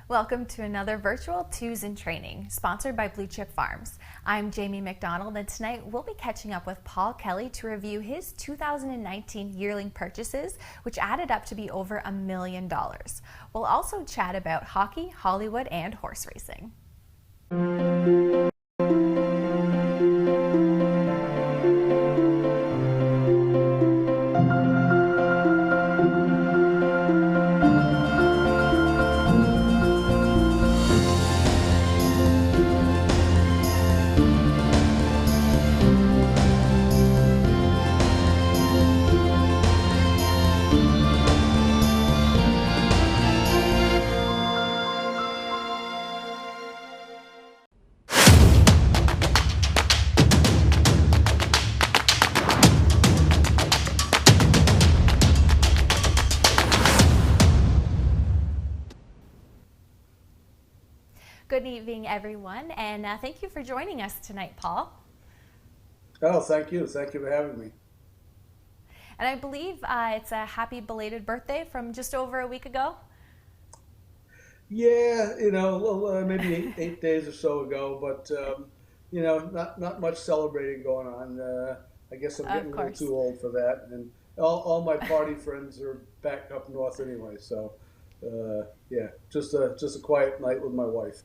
Welcome to another virtual Twos in Training, sponsored by Blue Chip Farms. I'm Jamie McDonald, and tonight we'll be catching up with Paul Kelley to review his 2019 yearling purchases, which added up to be over $1 million. We'll also chat about hockey, Hollywood, and horse racing. Good evening, everyone, and thank you for joining us tonight, Paul. Oh, thank you. Thank you for having me. And I believe it's a happy belated birthday from just over a week ago. Yeah, maybe eight days or so ago, but not much celebrating going on. I guess I'm getting Of a little course. too old for that, and all my party friends are back up north anyway. So, yeah, just a quiet night with my wife.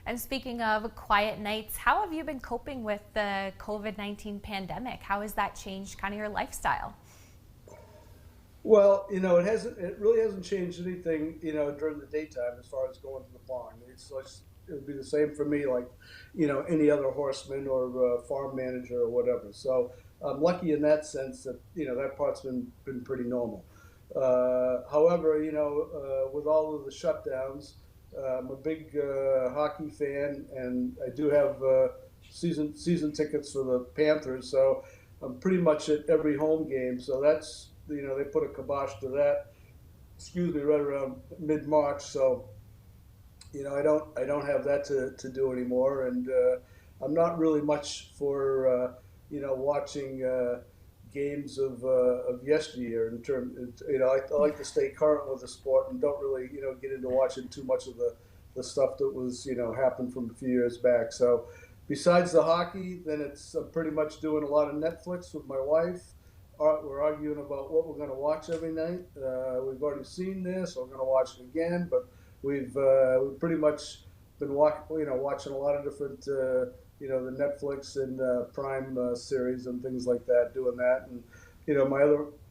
And speaking of quiet nights, how have you been coping with the COVID-19 pandemic? How has that changed kind of your lifestyle? Well, it really hasn't changed anything, during the daytime as far as going to the barn. It's like it would be the same for me, like, any other horseman or farm manager or whatever. So I'm lucky in that sense that, that part's been pretty normal. However, with all of the shutdowns, I'm a big hockey fan, and I do have season tickets for the Panthers. So I'm pretty much at every home game. So that's they put a kibosh to that. Excuse me, right around mid-March. So I don't have that to do anymore, and I'm not really much for watching games of yesteryear. In terms, I like to stay current with the sport and don't really get into watching too much of the stuff that was happened from a few years back. So besides the hockey, then it's pretty much doing a lot of Netflix with my wife. We're arguing about what we're going to watch every night. We've already seen this, so we're going to watch it again. But we've pretty much been watching a lot of different the Netflix and Prime series and things like that. Doing that, and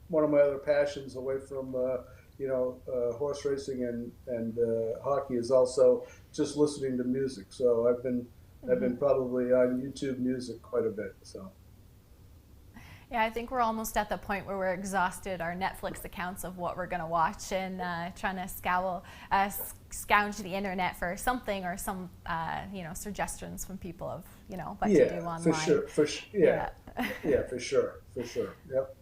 one of my other passions away from horse racing and hockey is also just listening to music. So I've been probably on YouTube Music quite a bit. So. Yeah, I think we're almost at the point where we're exhausted our Netflix accounts of what we're going to watch and trying to scourge the internet for something or some suggestions from people of what to do online. Yeah, yeah, for sure. Yep.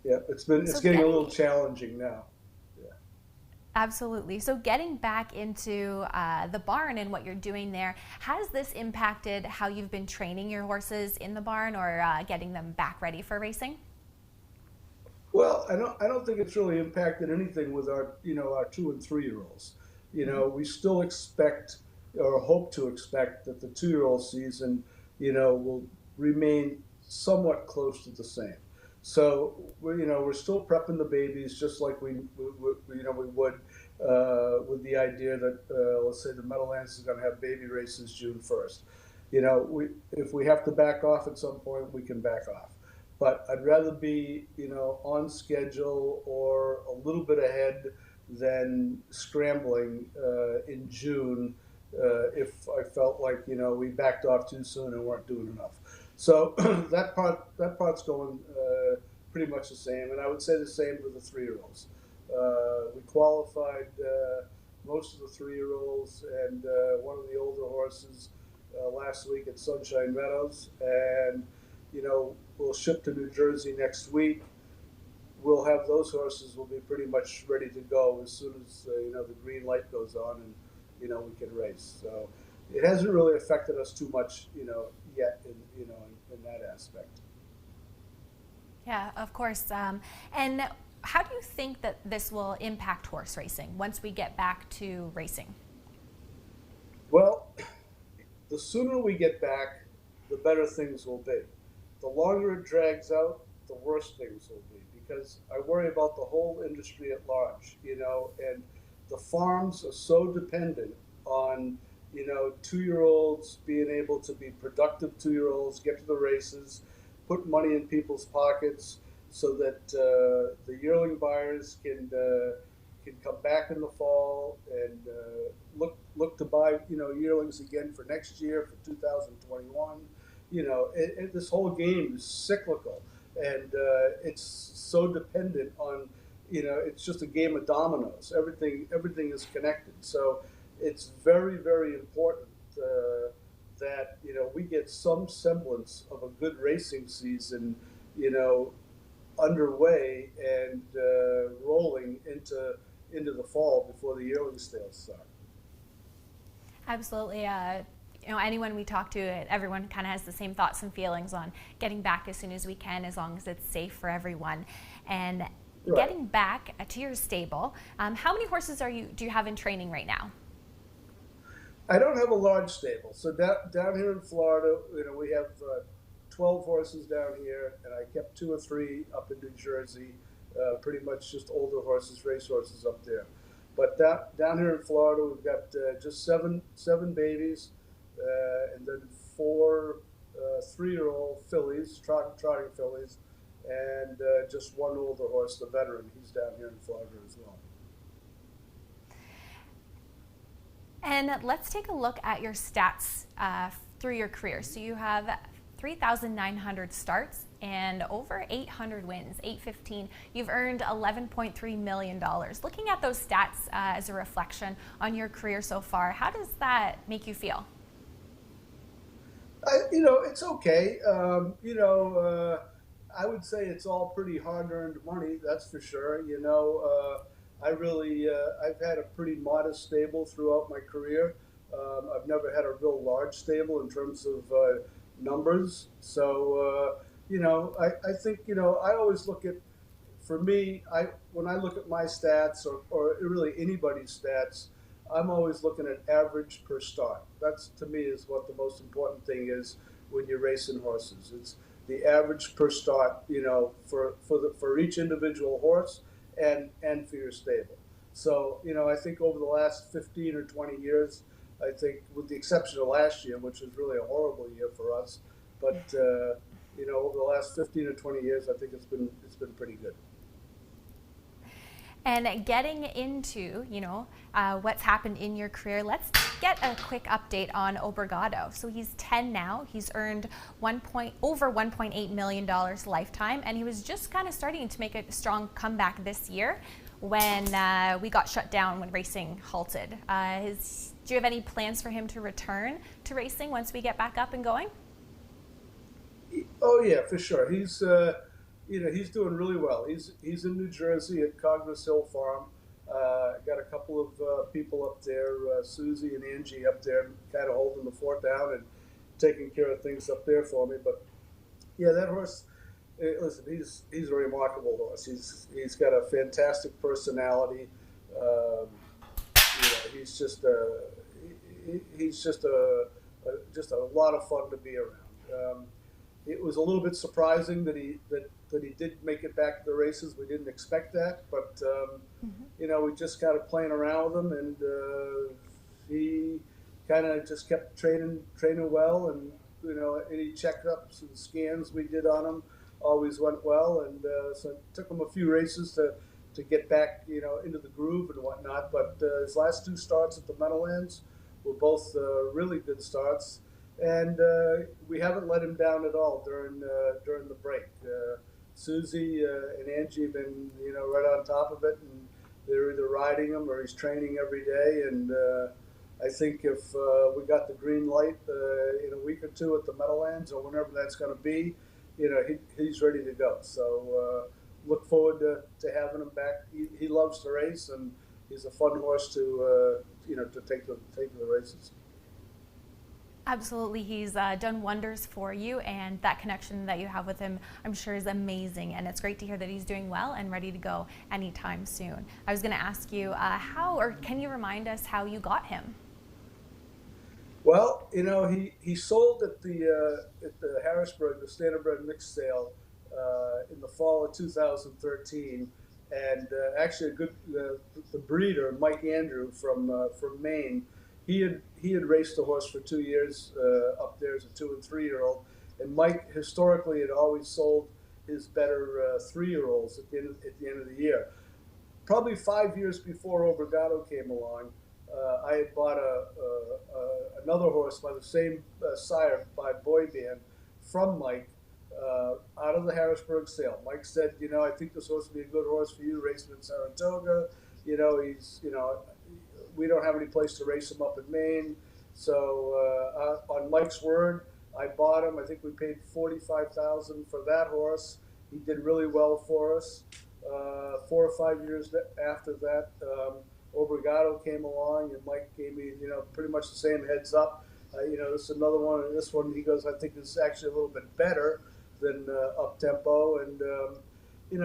It's getting a little challenging now. Absolutely. So getting back into the barn and what you're doing there, has this impacted how you've been training your horses in the barn or getting them back ready for racing? Well, I don't think it's really impacted anything with our 2 and 3-year-olds. We still expect or hope to expect that the 2-year-old season, will remain somewhat close to the same. So we're still prepping the babies just like we would with the idea that let's say the Meadowlands is going to have baby races June 1st. If we have to back off at some point, we can back off. But I'd rather be on schedule or a little bit ahead than scrambling in June if I felt like we backed off too soon and weren't doing enough. So that part's going pretty much the same, and I would say the same with the 3-year-olds. We qualified most of the 3-year-olds and one of the older horses last week at Sunshine Meadows, and we'll ship to New Jersey next week. We'll have those horses will be pretty much ready to go as soon as the green light goes on and we can race. So it hasn't really affected us too much yet in that aspect. Yeah, of course. And How do you think that this will impact horse racing once we get back to racing? Well, the sooner we get back, the better things will be. The longer it drags out, the worse things will be, because I worry about the whole industry at large, and the farms are so dependent on, 2-year-olds being able to be productive 2-year-olds, get to the races, put money in people's pockets so that the yearling buyers can come back in the fall and look to buy yearlings again for next year for 2021. This whole game is cyclical, and it's so dependent on it's just a game of dominoes. Everything is connected. So it's very, very important that we get some semblance of a good racing season underway and rolling into the fall before the yearling sales start. Absolutely. Anyone we talk to, everyone kind of has the same thoughts and feelings on getting back as soon as we can, as long as it's safe for everyone. And Right. getting back to your stable, how many horses do you have in training right now? I don't have a large stable. So down here in Florida, we have 12 horses down here, and I kept 2 or 3 up in New Jersey, pretty much just older horses, race horses up there. But down here in Florida, we've got just seven babies, and then 4 3-year-old fillies, trotting fillies, and just 1 older horse, the veteran. He's down here in Florida as well. And let's take a look at your stats through your career. So you have 3,900 starts and over 800 wins, 815. You've earned $11.3 million. Looking at those stats as a reflection on your career so far, how does that make you feel? It's okay. I would say it's all pretty hard-earned money, that's for sure. I've had a pretty modest stable throughout my career. I've never had a real large stable in terms of numbers. So, I think, I always look at, for me, when I look at my stats or really anybody's stats, I'm always looking at average per start. That's, to me, is what the most important thing is when you're racing horses. It's the average per start, for each individual horse and for your stable. So, I think over the last 15 or 20 years, I think with the exception of last year, which was really a horrible year for us, but over the last 15 or 20 years, I think it's been pretty good. And getting into, what's happened in your career, let's get a quick update on Obregon. So he's 10 now. He's earned over $1.8 million lifetime, and he was just kind of starting to make a strong comeback this year when we got shut down, when racing halted. Do you have any plans for him to return to racing once we get back up and going? Oh yeah, for sure. He's doing really well. He's in New Jersey at Cognos Hill Farm. Got a couple of people up there, Susie and Angie up there, kind of holding the fort down and taking care of things up there for me. But yeah, that horse. Listen, he's a remarkable horse. He's got a fantastic personality. He's just a lot of fun to be around. It was a little bit surprising that he did make it back to the races. We didn't expect that, but we just got playing around with him, and he kind of just kept training well, and any checkups and scans we did on him always went well, and so it took him a few races to get back into the groove and whatnot. But his last 2 starts at the Meadowlands were both really good starts. And we haven't let him down at all during the break. Susie and Angie have been right on top of it, and they're either riding him or he's training every day. And I think if we got the green light in a week or 2 at the Meadowlands or whenever that's going to be, he's ready to go. So look forward to having him back. He loves to race, and he's a fun horse to take to the races. Absolutely. He's done wonders for you, and that connection that you have with him, I'm sure, is amazing. And it's great to hear that he's doing well and ready to go anytime soon. I was going to ask you how, or can you remind us how you got him? Well, he sold at the Harrisburg, the Standardbred mixed sale, in the fall of 2013, and actually the breeder Mike Andrew from Maine, he had raced the horse for 2 years up there as a 2 and 3-year-old, and Mike historically had always sold his better 3-year-olds at the end of the year. Probably 5 years before Obregon came along, I had bought another horse by the same sire by Boy Band from Mike out of the Harrisburg sale. Mike said, I think this horse would be a good horse for you, racing in Saratoga. We don't have any place to race him up in Maine. So on Mike's word, I bought him. I think we paid $45,000 for that horse. He did really well for us. 4 or 5 years after that, Obregon came along, and Mike gave me, pretty much the same heads up. This is another one, and this one, he goes, I think this is actually a little bit better than Up Tempo, and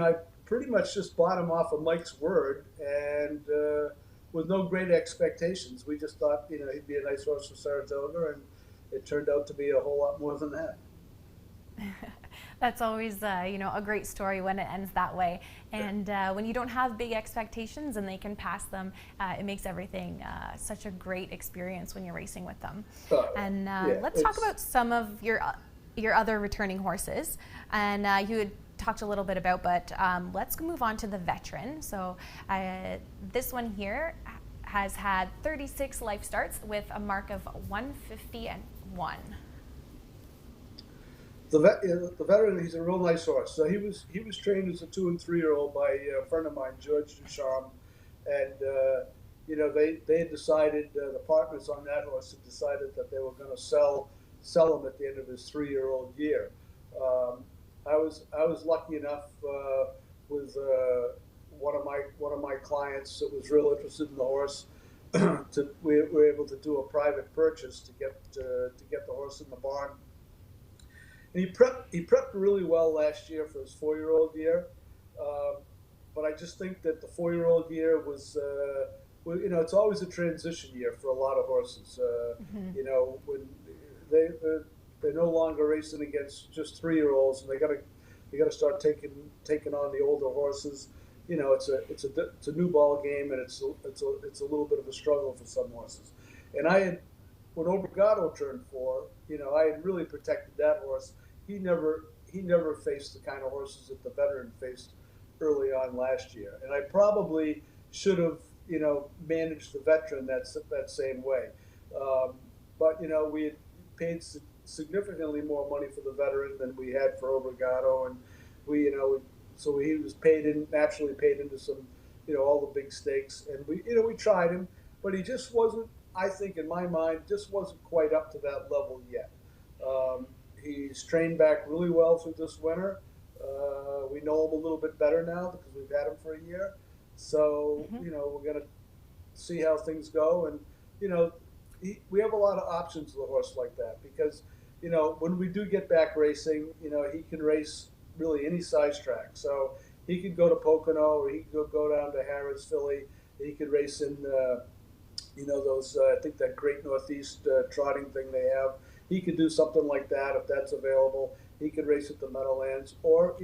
I pretty much just bought him off of Mike's word, and with no great expectations. We just thought, he'd be a nice horse for Saratoga, and it turned out to be a whole lot more than that. That's always, a great story when it ends that way. And when you don't have big expectations and they can pass them, it makes everything such a great experience when you're racing with them. And let's talk about some of your other returning horses. And you had talked a little bit about, but let's move on to the veteran. So this one here has had 36 life starts with a mark of 151. The veteran, he's a real nice horse. So he was trained as a 2 and 3-year-old by a friend of mine, George Ducharme, and they had decided, the partners on that horse had decided that they were going to sell him at the end of his 3-year-old year. I was lucky enough with one of my clients that was real interested in the horse. We were able to do a private purchase to get the horse in the barn. And he prepped really well last year for his 4-year-old year, but I just think that the 4-year-old year was, it's always a transition year for a lot of horses. When they're no longer racing against just 3-year-olds, and they got to start taking on the older horses. It's a new ball game, and it's a little bit of a struggle for some horses. And when Obregon turned 4, I had really protected that horse. He never faced the kind of horses that the veteran faced early on last year, and I probably should have managed the veteran that same way. But we had paid significantly more money for the veteran than we had for Obregon, and so he was naturally paid into some all the big stakes, and we tried him, but he just wasn't. I think in my mind, just wasn't quite up to that level yet. He's trained back really well through this winter. We know him a little bit better now because we've had him for a year. So, we're going to see how things go. And, we have a lot of options with a horse like that because, when we do get back racing, he can race really any size track. So he could go to Pocono, or he could go down to Harrods, Philly. He could race in those, I think that Great Northeast trotting thing they have. He could do something like that if that's available. He could race at the Meadowlands. Or,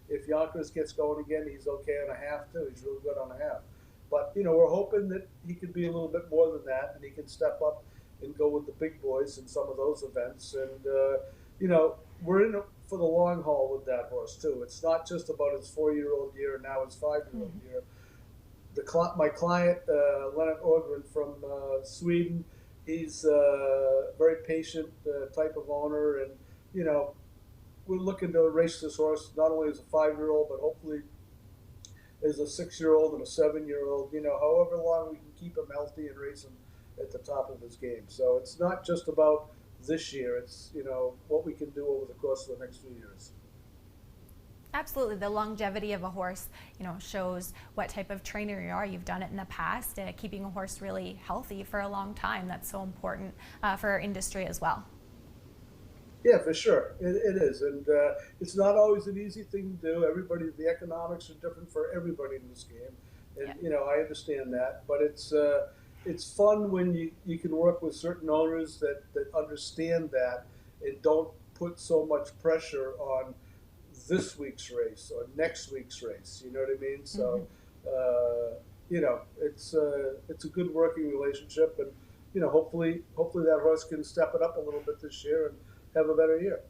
if Yonkers gets going again, he's okay on a half too. He's really good on a half. But, we're hoping that he could be a little bit more than that, and he can step up and go with the big boys in some of those events. And, we're in for the long haul with that horse too. It's not just about his 4-year-old year and now his 5-year-old year. My client, Lennart Orgren from Sweden, he's a very patient type of owner, and we're looking to race this horse not only as a 5-year-old, but hopefully as a 6-year-old and a 7-year-old. However long we can keep him healthy and race him at the top of his game. So it's not just about this year; it's what we can do over the course of the next few years. Absolutely. The longevity of a horse, shows what type of trainer you are. You've done it in the past, keeping a horse really healthy for a long time. That's so important for our industry as well. Yeah, for sure, it is, and it's not always an easy thing to do. The economics are different for everybody in this game, and Yeah. I understand that. But it's fun when you can work with certain owners that understand that and don't put so much pressure on this week's race or next week's race. You know what I mean? Mm-hmm. So, it's a good working relationship, and hopefully that horse can step it up a little bit this year and have a better year.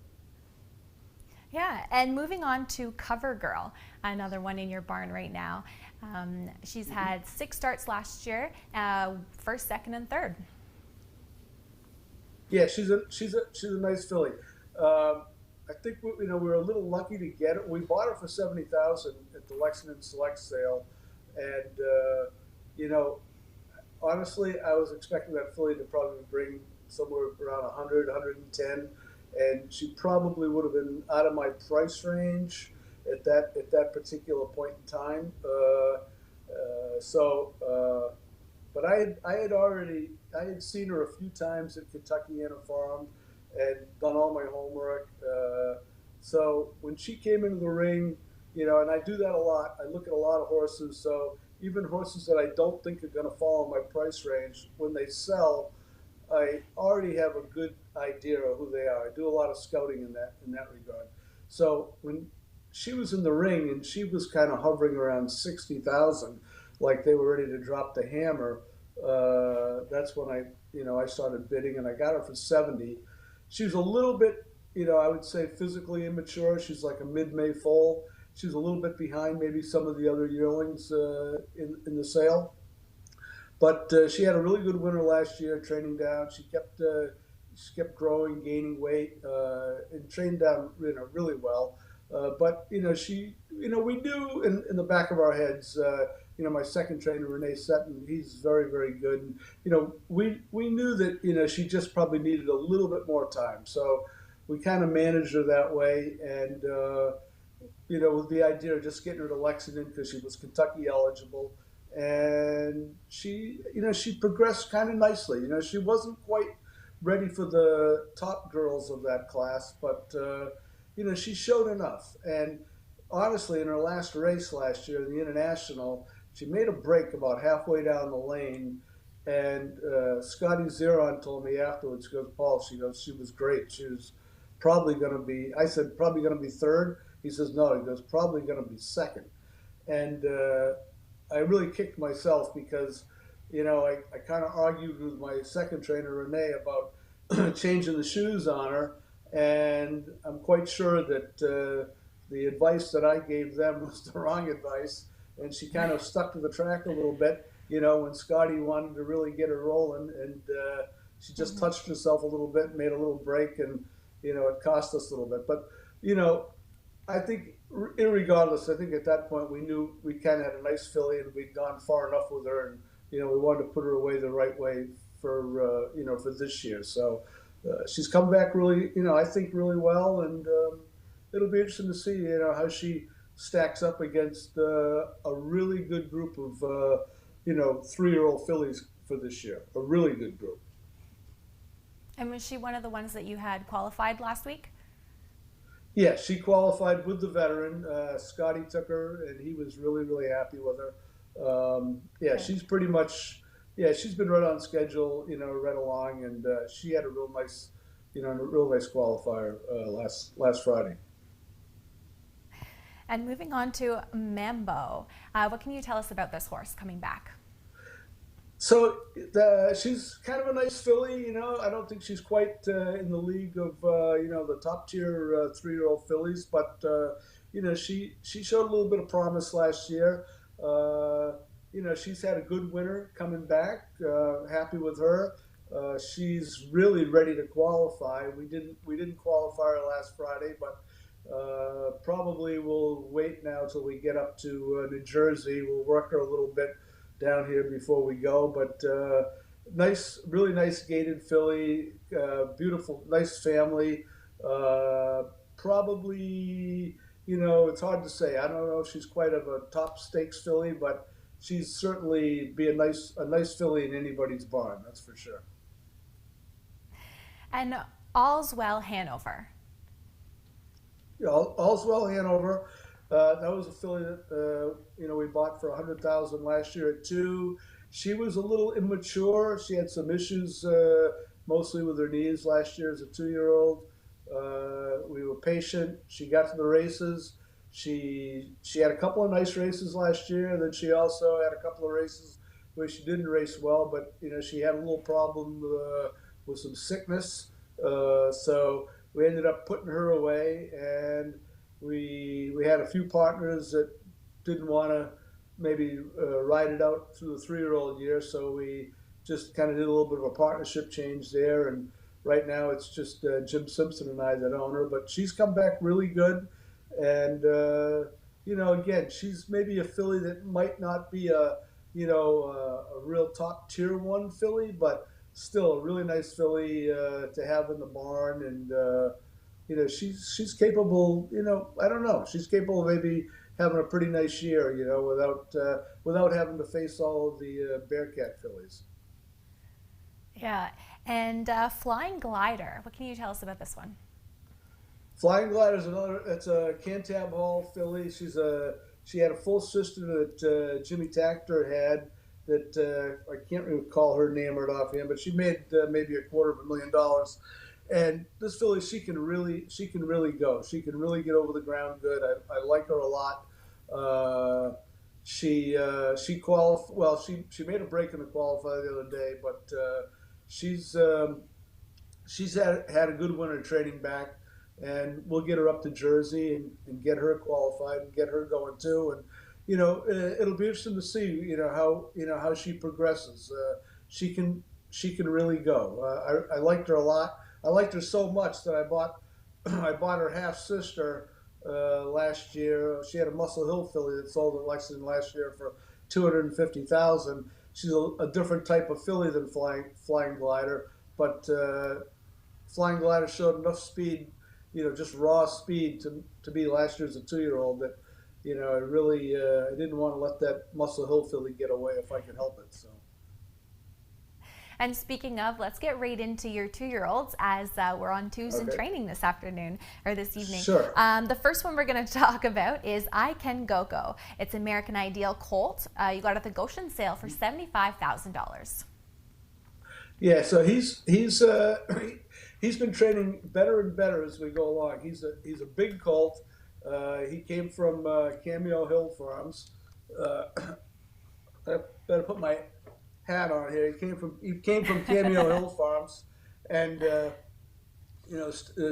Yeah, and moving on to Cover Girl, another one in your barn right now. She's had 6 starts last year, first, second, and third. Yeah, she's a nice filly. I think we were a little lucky to get her. We bought her for 70,000 at the Lexington Select sale, and honestly, I was expecting that filly to probably bring somewhere around 100, 110, and she probably would have been out of my price range at that particular point in time. But I had seen her a few times at Kentucky Farm and done all my homework. So when she came into the ring, and I do that a lot. I look at a lot of horses. So even horses that I don't think are going to fall in my price range, when they sell, I already have a good idea of who they are. I do a lot of scouting in that regard. So when she was in the ring and she was kind of hovering around 60,000, like they were ready to drop the hammer, that's when I started bidding, and I got her for 70. She was a little bit, I would say physically immature. She's like a mid-May foal. She's a little bit behind maybe some of the other yearlings in the sale. But she had a really good winter last year, training down. She kept growing, gaining weight, and trained down, really well. But we knew in the back of our heads, my second trainer, Renee Sutton, he's very, very good. And, we knew that she just probably needed a little bit more time. So we kind of managed her that way, and with the idea of just getting her to Lexington because she was Kentucky eligible. And she progressed kind of nicely. She wasn't quite ready for the top girls of that class, but she showed enough. And honestly, in her last race last year, the International, she made a break about halfway down the lane, and Scottie Tucker told me afterwards, she goes, Paul, she was great. She was probably going to be, I said, probably going to be third. He says, no, he goes, probably going to be second. And I really kicked myself because, I kind of argued with my second trainer, Renee, about changing the shoes on her. And I'm quite sure that the advice that I gave them was the wrong advice. And she kind of stuck to the track a little bit, when Scottie wanted to really get her rolling. And she just touched herself a little bit, made a little break, and, it cost us a little bit. But, I think, irregardless, I think at that point we knew we kind of had a nice filly and we'd gone far enough with her, and we wanted to put her away the right way for for this year. So she's come back really, I think really well, and it'll be interesting to see how she stacks up against a really good group of 3-year-old fillies for this year. A really good group. And was she one of the ones that you had qualified last week? Yeah, she qualified with the veteran, Scottie Tucker, and he was really, really happy with her. She's pretty much, she's been right on schedule, right along, and she had a real nice qualifier last Friday. And moving on to Memo, what can you tell us about this horse coming back? So she's kind of a nice filly, I don't think she's quite in the league of, the top tier 3-year-old fillies, but, she showed a little bit of promise last year. She's had a good winter coming back, happy with her. She's really ready to qualify. We didn't qualify her last Friday, but probably we'll wait now till we get up to New Jersey. We'll work her a little bit down here before we go, but really nice gated filly, beautiful, nice family. Probably, it's hard to say. I don't know if she's quite of a top stakes filly, but she's certainly be a nice filly in anybody's barn. That's for sure. And All's Well Hanover. Yeah, All's Well Hanover. That was a filly that we bought for 100,000 last year at 2. She was a little immature. She had some issues, mostly with her knees last year as a 2-year-old. We were patient. She got to the races. She had a couple of nice races last year. Then she also had a couple of races where she didn't race well, but she had a little problem with some sickness. So we ended up putting her away, and we had a few partners that didn't want to maybe ride it out through the 3-year-old year, so we just kind of did a little bit of a partnership change there. And right now it's just Jim Simpson and I that own her, but she's come back really good. And again, she's maybe a filly that might not be a real top tier 1 filly, but still a really nice filly to have in the barn. And she's capable. I don't know. She's capable of maybe having a pretty nice year. Without having to face all of the Bearcat fillies. Yeah, and Flying Glider. What can you tell us about this one? Flying Glider is another. It's a Cantab Hall filly. She had a full sister that Jimmy Takter had. That I can't recall her name right offhand, but she made maybe $250,000. And this filly, she can really go. She can really get over the ground good. I like her a lot. She made a break in the qualifier the other day, but she's had a good winter training back, and we'll get her up to Jersey and get her qualified and get her going too. And it'll be interesting to see how she progresses. She can really go. I liked her a lot. I liked her so much that I bought her half sister last year. She had a Muscle Hill filly that sold at Lexington last year for $250,000. She's a different type of filly than Flying Glider, but Flying Glider showed enough speed, just raw speed to be last year's a 2-year-old that, I didn't want to let that Muscle Hill filly get away if I could help it. So. And speaking of, let's get right into your 2-year-olds as we're on twos in training this afternoon or this evening. Sure. The first one we're going to talk about is I Can Go-Go. It's American Ideal Colt. You got it at the Goshen sale for $75,000. Yeah, so he's been training better and better as we go along. He's a big colt. He came from Cameo Hill Farms. I better put my hat on here. He came from Cameo Hill Farms, and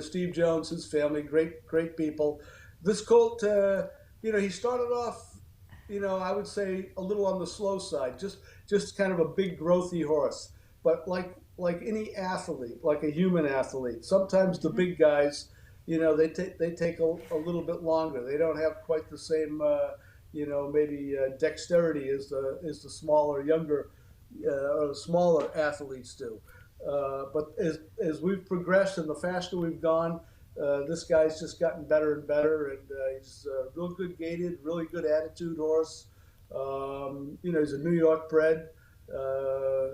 Steve Jones, his family, great people. This colt, he started off, I would say a little on the slow side, just kind of a big growthy horse. But like any athlete, like a human athlete, sometimes the big guys, they take a little bit longer. They don't have quite the same, maybe dexterity as the smaller, younger, or smaller athletes do. But as we've progressed and the faster we've gone, this guy's just gotten better and better, and he's real good gaited, really good attitude horse. He's a New York bred,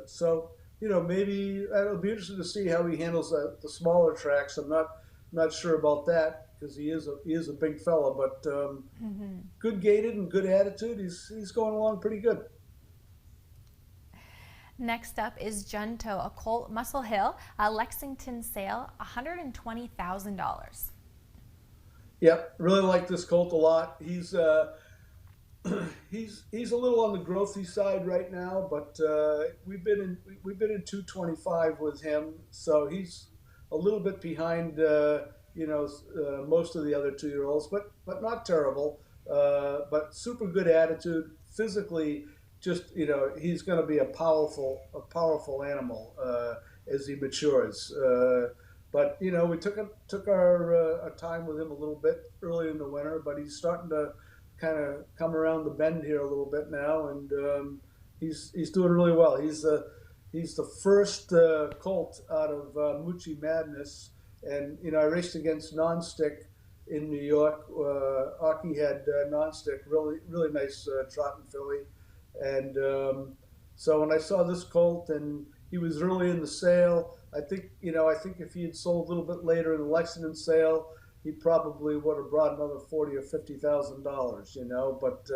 so maybe it'll be interesting to see how he handles the smaller tracks. I'm not sure about that because he is a big fella, but good gaited and good attitude. He's going along pretty good. Next up is Junto, a colt, Muscle Hill, a Lexington sale, $120,000. Yep, really like this colt a lot. He's a little on the growthy side right now, but we've been in 225 with him, so he's a little bit behind most of the other 2-year-olds, but not terrible. But super good attitude, physically. Just he's going to be a powerful animal as he matures. But we took our time with him a little bit early in the winter, but he's starting to kind of come around the bend here a little bit now, and he's doing really well. He's the first colt out of Moochie Madness, and I raced against Nonstick in New York. Aki had nonstick, really nice trotting filly, and so when I saw this colt and he was early in the sale, I think if he had sold a little bit later in the Lexington sale, he probably would have brought another $40,000 or $50,000, But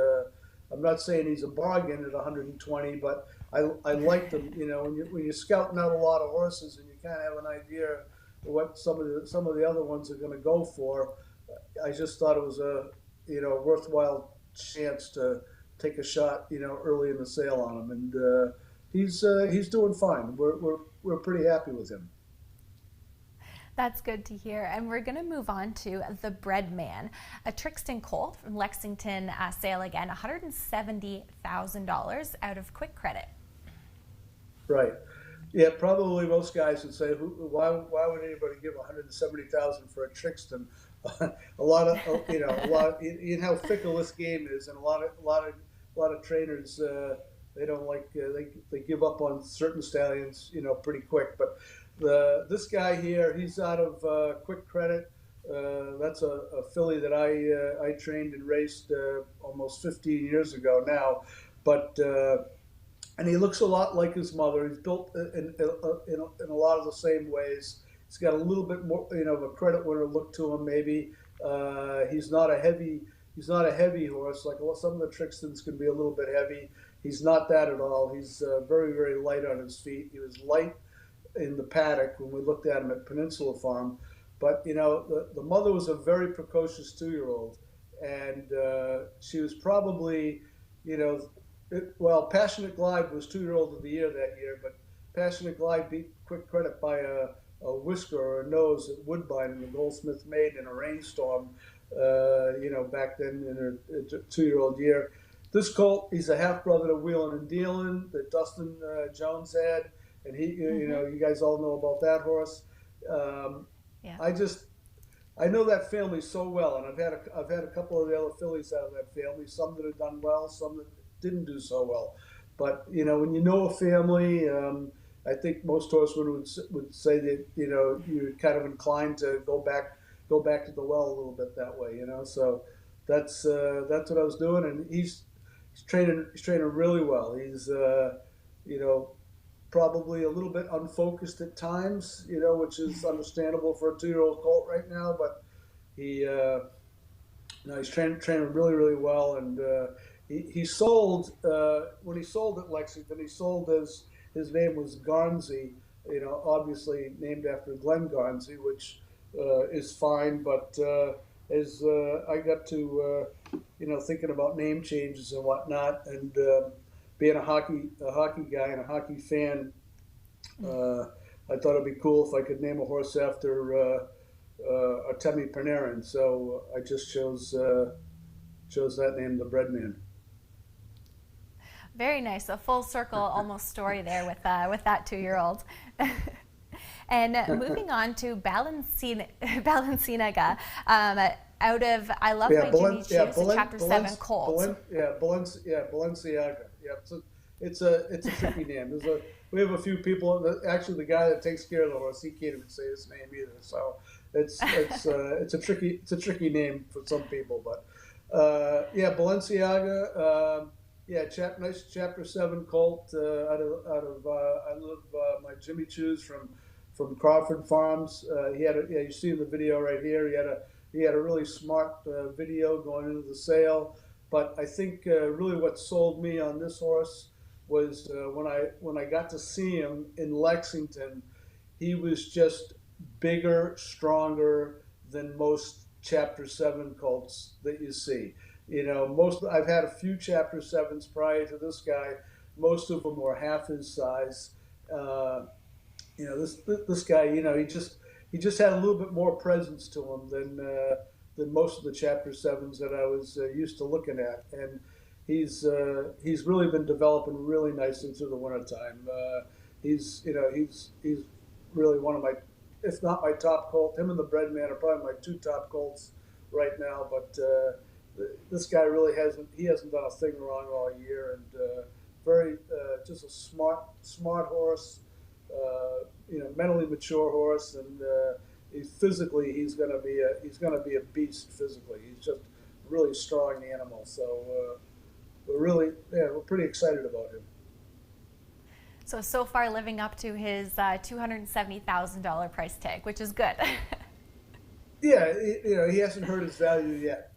I'm not saying he's a bargain at 120, but I like them. When you're scouting out a lot of horses and you kind of have an idea what some of the other ones are going to go for, I just thought it was a worthwhile chance to take a shot early in the sale on him, and he's doing fine. We're pretty happy with him. That's good to hear. And we're going to move on to the Bread Man, a Trixton Colt from Lexington sale again, $170,000 out of quick credit. Right. Yeah, probably most guys would say, why would anybody give $170,000 for a Trixton? a lot of how fickle this game is, and a lot of trainers they don't like they give up on certain stallions pretty quick. But this guy here, he's out of quick credit. That's a filly that I trained and raced almost 15 years ago now, but. And he looks a lot like his mother. He's built in a lot of the same ways. He's got a little bit more, of a credit winner look to him. Maybe he's not a heavy horse. Like some of the Trixtons can be a little bit heavy. He's not that at all. He's very, very light on his feet. He was light in the paddock when we looked at him at Peninsula Farm. But the mother was a very precocious 2-year-old, and she was probably, Passionate Glide was 2-year-old of the year that year, but Passionate Glide beat Quick Credit by a whisker or a nose at Woodbine in the Goldsmith Maid in a rainstorm, back then in her 2-year-old year. This colt, he's a half brother to Wheelin' and Dealin' that Dustin Jones had, and he, you guys all know about that horse. Yeah. I know that family so well, and I've had a couple of the other fillies out of that family. Some that have done well, some that didn't do so well. But when you know a family, I think most horsemen would say that you're kind of inclined to go back to the well a little bit that way. So that's what I was doing, and he's training really well. He's probably a little bit unfocused at times, which is understandable for a 2-year-old colt right now. But he's training really, really well, and he sold when he sold at Lexington. He sold as his name was Garnsey, obviously named after Glenn Garnsey, which is fine. But as I got to thinking about name changes and whatnot, and being a hockey guy and a hockey fan, I thought it'd be cool if I could name a horse after Artemi Panarin. So I just chose that name, the Bread Man. Very nice. A full circle almost story there with that 2-year-old. And moving on to Balenciaga, out of I Love My Jimmy Choos, Chapter 7 Colt. Balenciaga. Yeah, it's a tricky name. We have a few people. Actually, the guy that takes care of the horse, he can't even say his name either. So it's a tricky name for some people. But Balenciaga. Nice Chapter 7 colt out of I Love My Jimmy Choos from Crawford Farms. You see the video right here. He had a really smart video going into the sale. But I think really what sold me on this horse was when I got to see him in Lexington. He was just bigger, stronger than most Chapter 7 colts that you see. I've had a few Chapter 7s prior to this guy. Most of them were half his size. This guy, he just had a little bit more presence to him than most of the Chapter 7s that I was used to looking at. And he's really been developing really nicely through the wintertime. He's really one of my, if not my top colt. Him and the Bread Man are probably my 2 top colts right now. But this guy really hasn't done a thing wrong all year, and just a smart horse, mentally mature horse, and physically he's gonna be a beast physically. He's just a really strong animal. So we're pretty excited about him. So far living up to his $270,000 price tag, which is good. Yeah, he hasn't heard his value yet.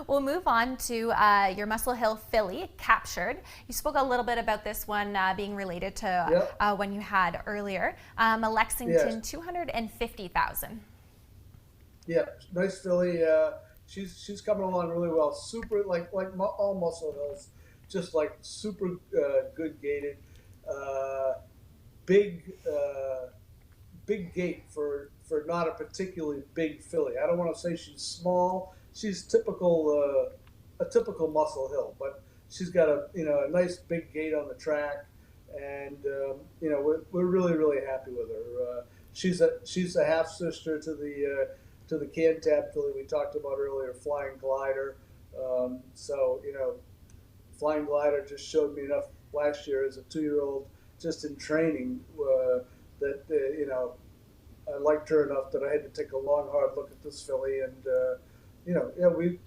We'll move on to your Muscle Hill filly, Captured. You spoke a little bit about this one being related to when you had earlier. A Lexington, Yes. 250,000. Yeah, nice filly. She's coming along really well. Super like all Muscle Hills, just like super good gaited, big big gait for not a particularly big filly. I don't want to say she's small. She's a typical Muscle Hill, but she's got a nice big gait on the track, and we're really happy with her. She's a half sister to the Cantab filly we talked about earlier, Flying Glider. Flying Glider just showed me enough last year as a 2-year-old, just in training, that I liked her enough that I had to take a long, hard look at this filly, and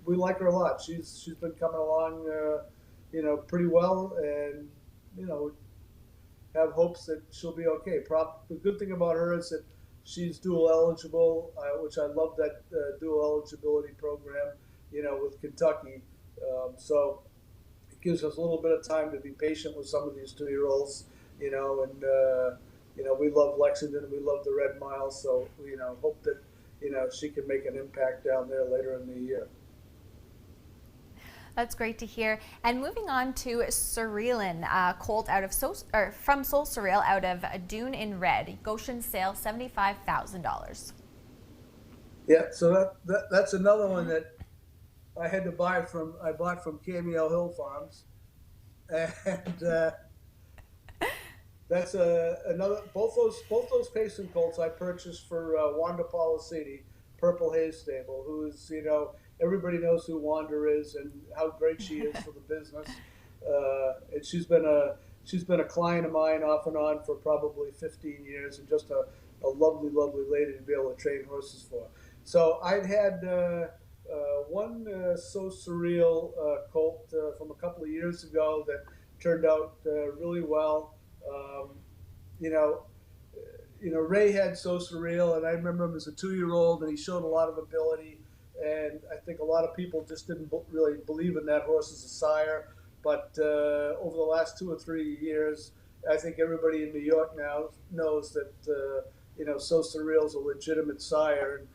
we like her a lot. She's been coming along, pretty well, and have hopes that she'll be okay. The good thing about her is that she's dual eligible, which I love that dual eligibility program, with Kentucky. So it gives us a little bit of time to be patient with some of these 2-year-olds, and we love Lexington, we love the Red Mile, so we hope that she can make an impact down there later in the year. That's great to hear. And moving on to Surreal Colt from Soul Surreal out of Dune in Red, Goshen sale, $75,000. Yeah, so that's another one that I had to buy from. I bought from Cameo Hill Farms, and that's another. Both those Payson colts I purchased for Wanda Policini, Purple Haze Stable, who is everybody knows who Wanda is and how great she is for the business. And she's been a client of mine off and on for probably 15 years, and just a lovely lady to be able to train horses for. So I'd had one So Surreal colt from a couple of years ago that turned out really well. Ray had So Surreal, and I remember him as a 2-year-old, and he showed a lot of ability. And I think a lot of people just didn't really believe in that horse as a sire. But over the last 2 or 3 years, I think everybody in New York now knows that So Surreal is a legitimate sire, and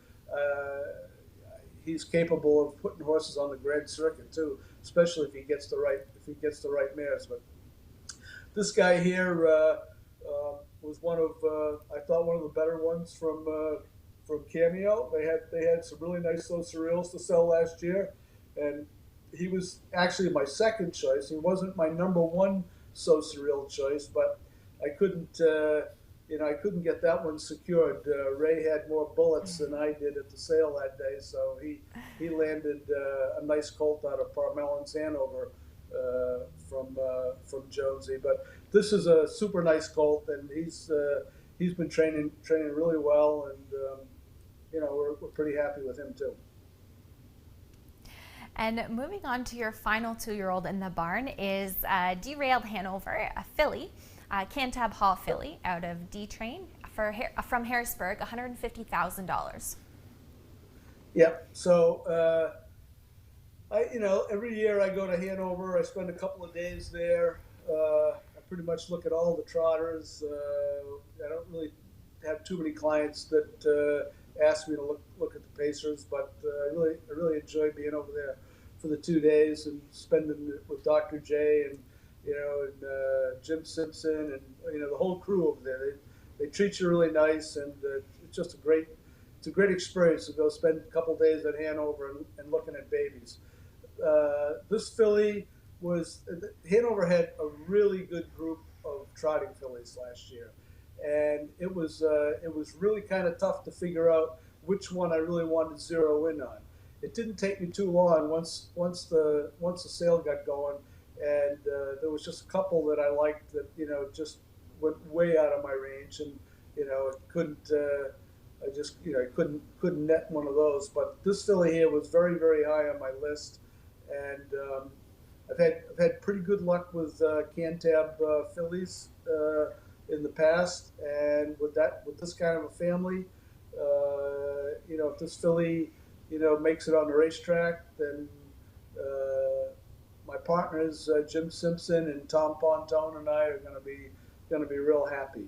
he's capable of putting horses on the Grand Circuit too, especially if he gets the right mares. But this guy here was I thought one of the better ones from Cameo. They had some really nice So Surreals to sell last year, and he was actually my second choice. He wasn't my number one So Surreal choice, but I couldn't get that one secured. Ray had more bullets than I did at the sale that day, so he landed a nice colt out of Parmellin's Hanover from Jonesy. But this is a super nice colt, and he's been training really well, and we're pretty happy with him too. And moving on to your final 2-year-old in the barn is Derailed Hanover, a filly, Cantab Hall filly out of D-Train from Harrisburg, $150,000. Yeah. So every year I go to Hanover. I spend a couple of days there. I pretty much look at all the trotters. I don't really have too many clients that ask me to look at the pacers, but I really enjoy being over there for the 2 days and spending it with Dr. J and Jim Simpson and the whole crew over there. They treat you really nice, and it's just a great experience to go spend a couple days at Hanover and looking at babies. This filly Hanover had a really good group of trotting fillies last year, and it was really kind of tough to figure out which one I really wanted to zero in on. It didn't take me too long once the sale got going, and there was just a couple that I liked that just went way out of my range, and couldn't. I just, couldn't net one of those. But this filly here was very, very high on my list, and I've had pretty good luck with Cantab fillies in the past, and with this kind of a family, if this filly, makes it on the racetrack, then my partners Jim Simpson and Tom Pontone and I are going to be real happy.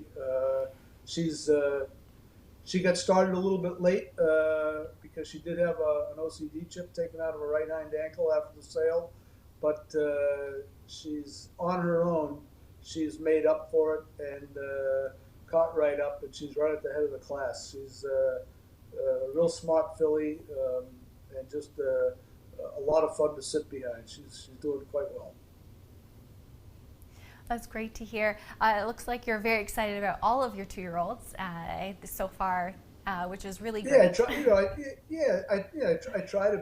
She's She got started a little bit late because she did have an OCD chip taken out of her right hind ankle after the sale, but she's on her own. She's made up for it and caught right up, and she's right at the head of the class. She's a real smart filly and just a lot of fun to sit behind. She's doing quite well. That's great to hear. It looks like you're very excited about all of your 2-year-olds so far, which is really great. I try to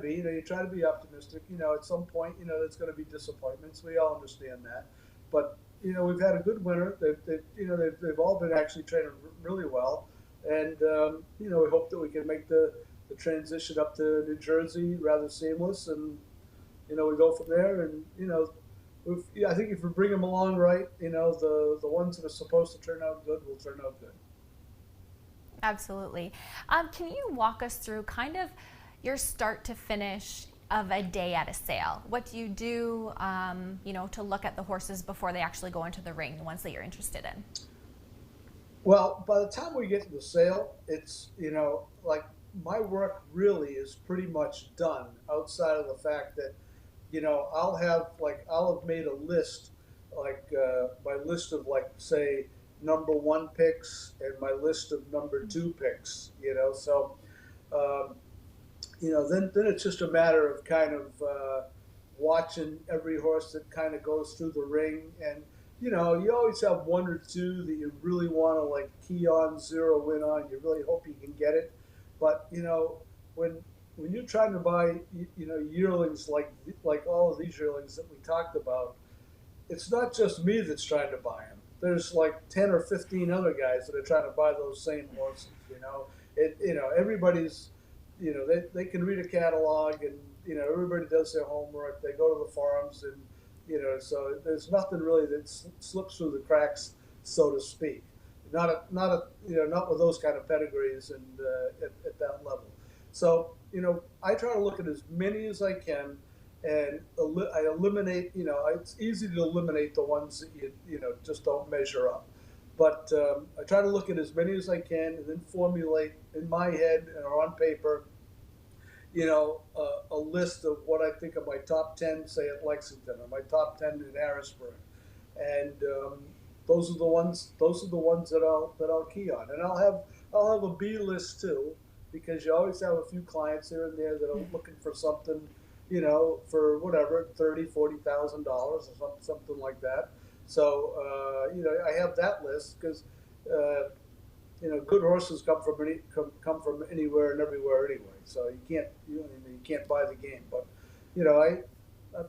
be. You try to be optimistic. At some point, there's going to be disappointments. We all understand that, but we've had a good winter. They've all been actually training really well, and we hope that we can make the transition up to New Jersey rather seamless, and we go from there. And I think if we bring them along right, the ones that are supposed to turn out good will turn out good. Absolutely. Can you walk us through kind of your start to finish of a day at a sale? What do you do, to look at the horses before they actually go into the ring, the ones that you're interested in? Well, by the time we get to the sale, it's, like my work really is pretty much done outside of the fact that I'll have made a list, my list of say number 1 picks and my list of number 2 picks, so, then it's just a matter of kind of watching every horse that kind of goes through the ring. And, you always have 1 or 2 that you really want to key on, zero in on. You really hope you can get it. But, when you're trying to buy, yearlings like all of these yearlings that we talked about, it's not just me that's trying to buy them. There's 10 or 15 other guys that are trying to buy those same horses. Everybody's, they can read a catalog, and everybody does their homework. They go to the farms, and so there's nothing really that slips through the cracks, so to speak. Not with those kind of pedigrees and at that level. So, I try to look at as many as I can, and I eliminate, it's easy to eliminate the ones that you just don't measure up. But I try to look at as many as I can and then formulate in my head or on paper, a list of what I think of my top 10, say at Lexington, or my top 10 in Harrisburg. And those are the ones that I'll key on. And I'll have a B list too, because you always have a few clients here and there that are looking for something, for whatever, $30,000, $40,000 or something like that. So, I have that list because, good horses come from anywhere and everywhere anyway. So you can't buy the game. But, I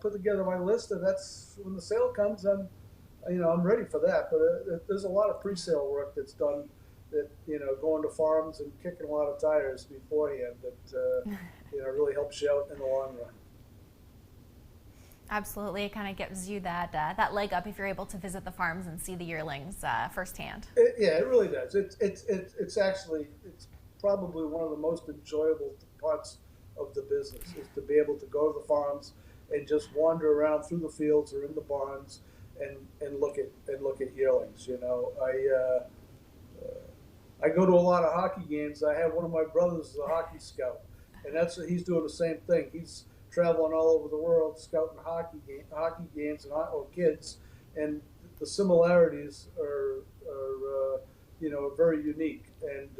put together my list, and that's when the sale comes. I'm ready for that. But there's a lot of pre-sale work that's done. That going to farms and kicking a lot of tires beforehand that really helps you out in the long run. Absolutely, it kind of gives you that leg up if you're able to visit the farms and see the yearlings firsthand. It really does. It's probably one of the most enjoyable parts of the business is to be able to go to the farms and just wander around through the fields or in the barns and look at yearlings. I go to a lot of hockey games. I have one of my brothers is a hockey scout, and he's doing the same thing. He's traveling all over the world scouting hockey games or kids, and the similarities are very unique, and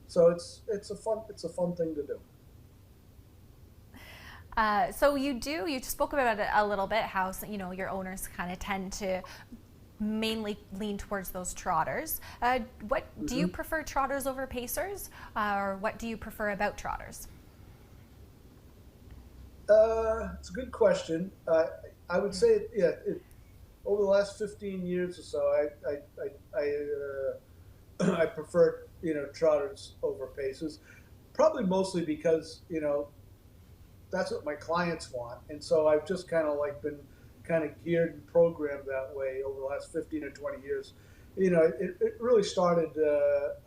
so it's a fun thing to do. So you spoke about it a little bit, how your owners kind of tend to mainly lean towards those trotters. Do you prefer trotters over pacers, or what do you prefer about trotters? It's a good question. I would say, over the last 15 years or so, I prefer, trotters over paces, probably mostly because, that's what my clients want. And so I've just kind of like been kind of geared and programmed that way over the last 15 or 20 years. It really started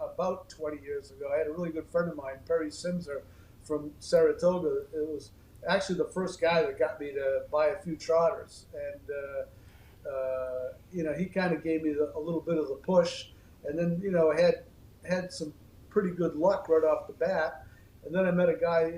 about 20 years ago. I had a really good friend of mine, Perry Simser from Saratoga. It was actually the first guy that got me to buy a few trotters. And, he kind of gave me a little bit of the push. And then, had some pretty good luck right off the bat. And then I met a guy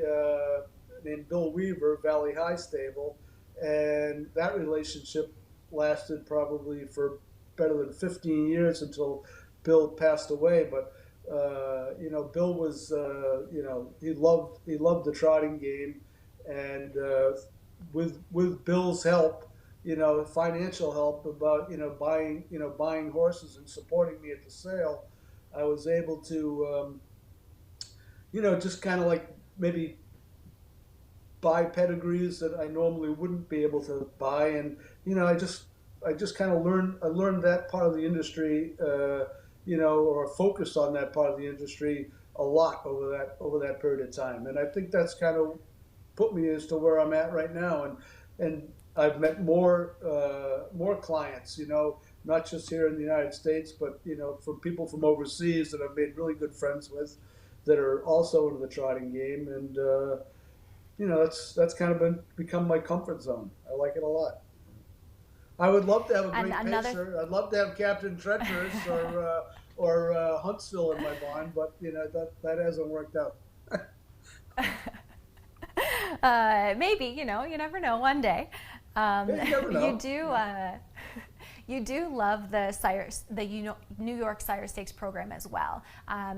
named Bill Weaver, Valley High Stable, and that relationship lasted probably for better than 15 years until Bill passed away. But Bill was, he loved the trotting game, and with Bill's help, financial help about buying horses and supporting me at the sale, I was able to just kind of like maybe buy pedigrees that I normally wouldn't be able to buy, and I just kind of learned that part of the industry, or focused on that part of the industry a lot over that period of time, and I think that's kind of put me as to where I'm at right now, and I've met more clients, not just here in the United States, but from people from overseas that I've made really good friends with, that are also into the trotting game, and that's kind of become my comfort zone. I like it a lot. I would love to have a great pacer. I'd love to have Captain Treacherous or Huntsville in my barn, but that hasn't worked out. Maybe you never know. One day, you never know. You do love the Sire, New York Sire Stakes program as well.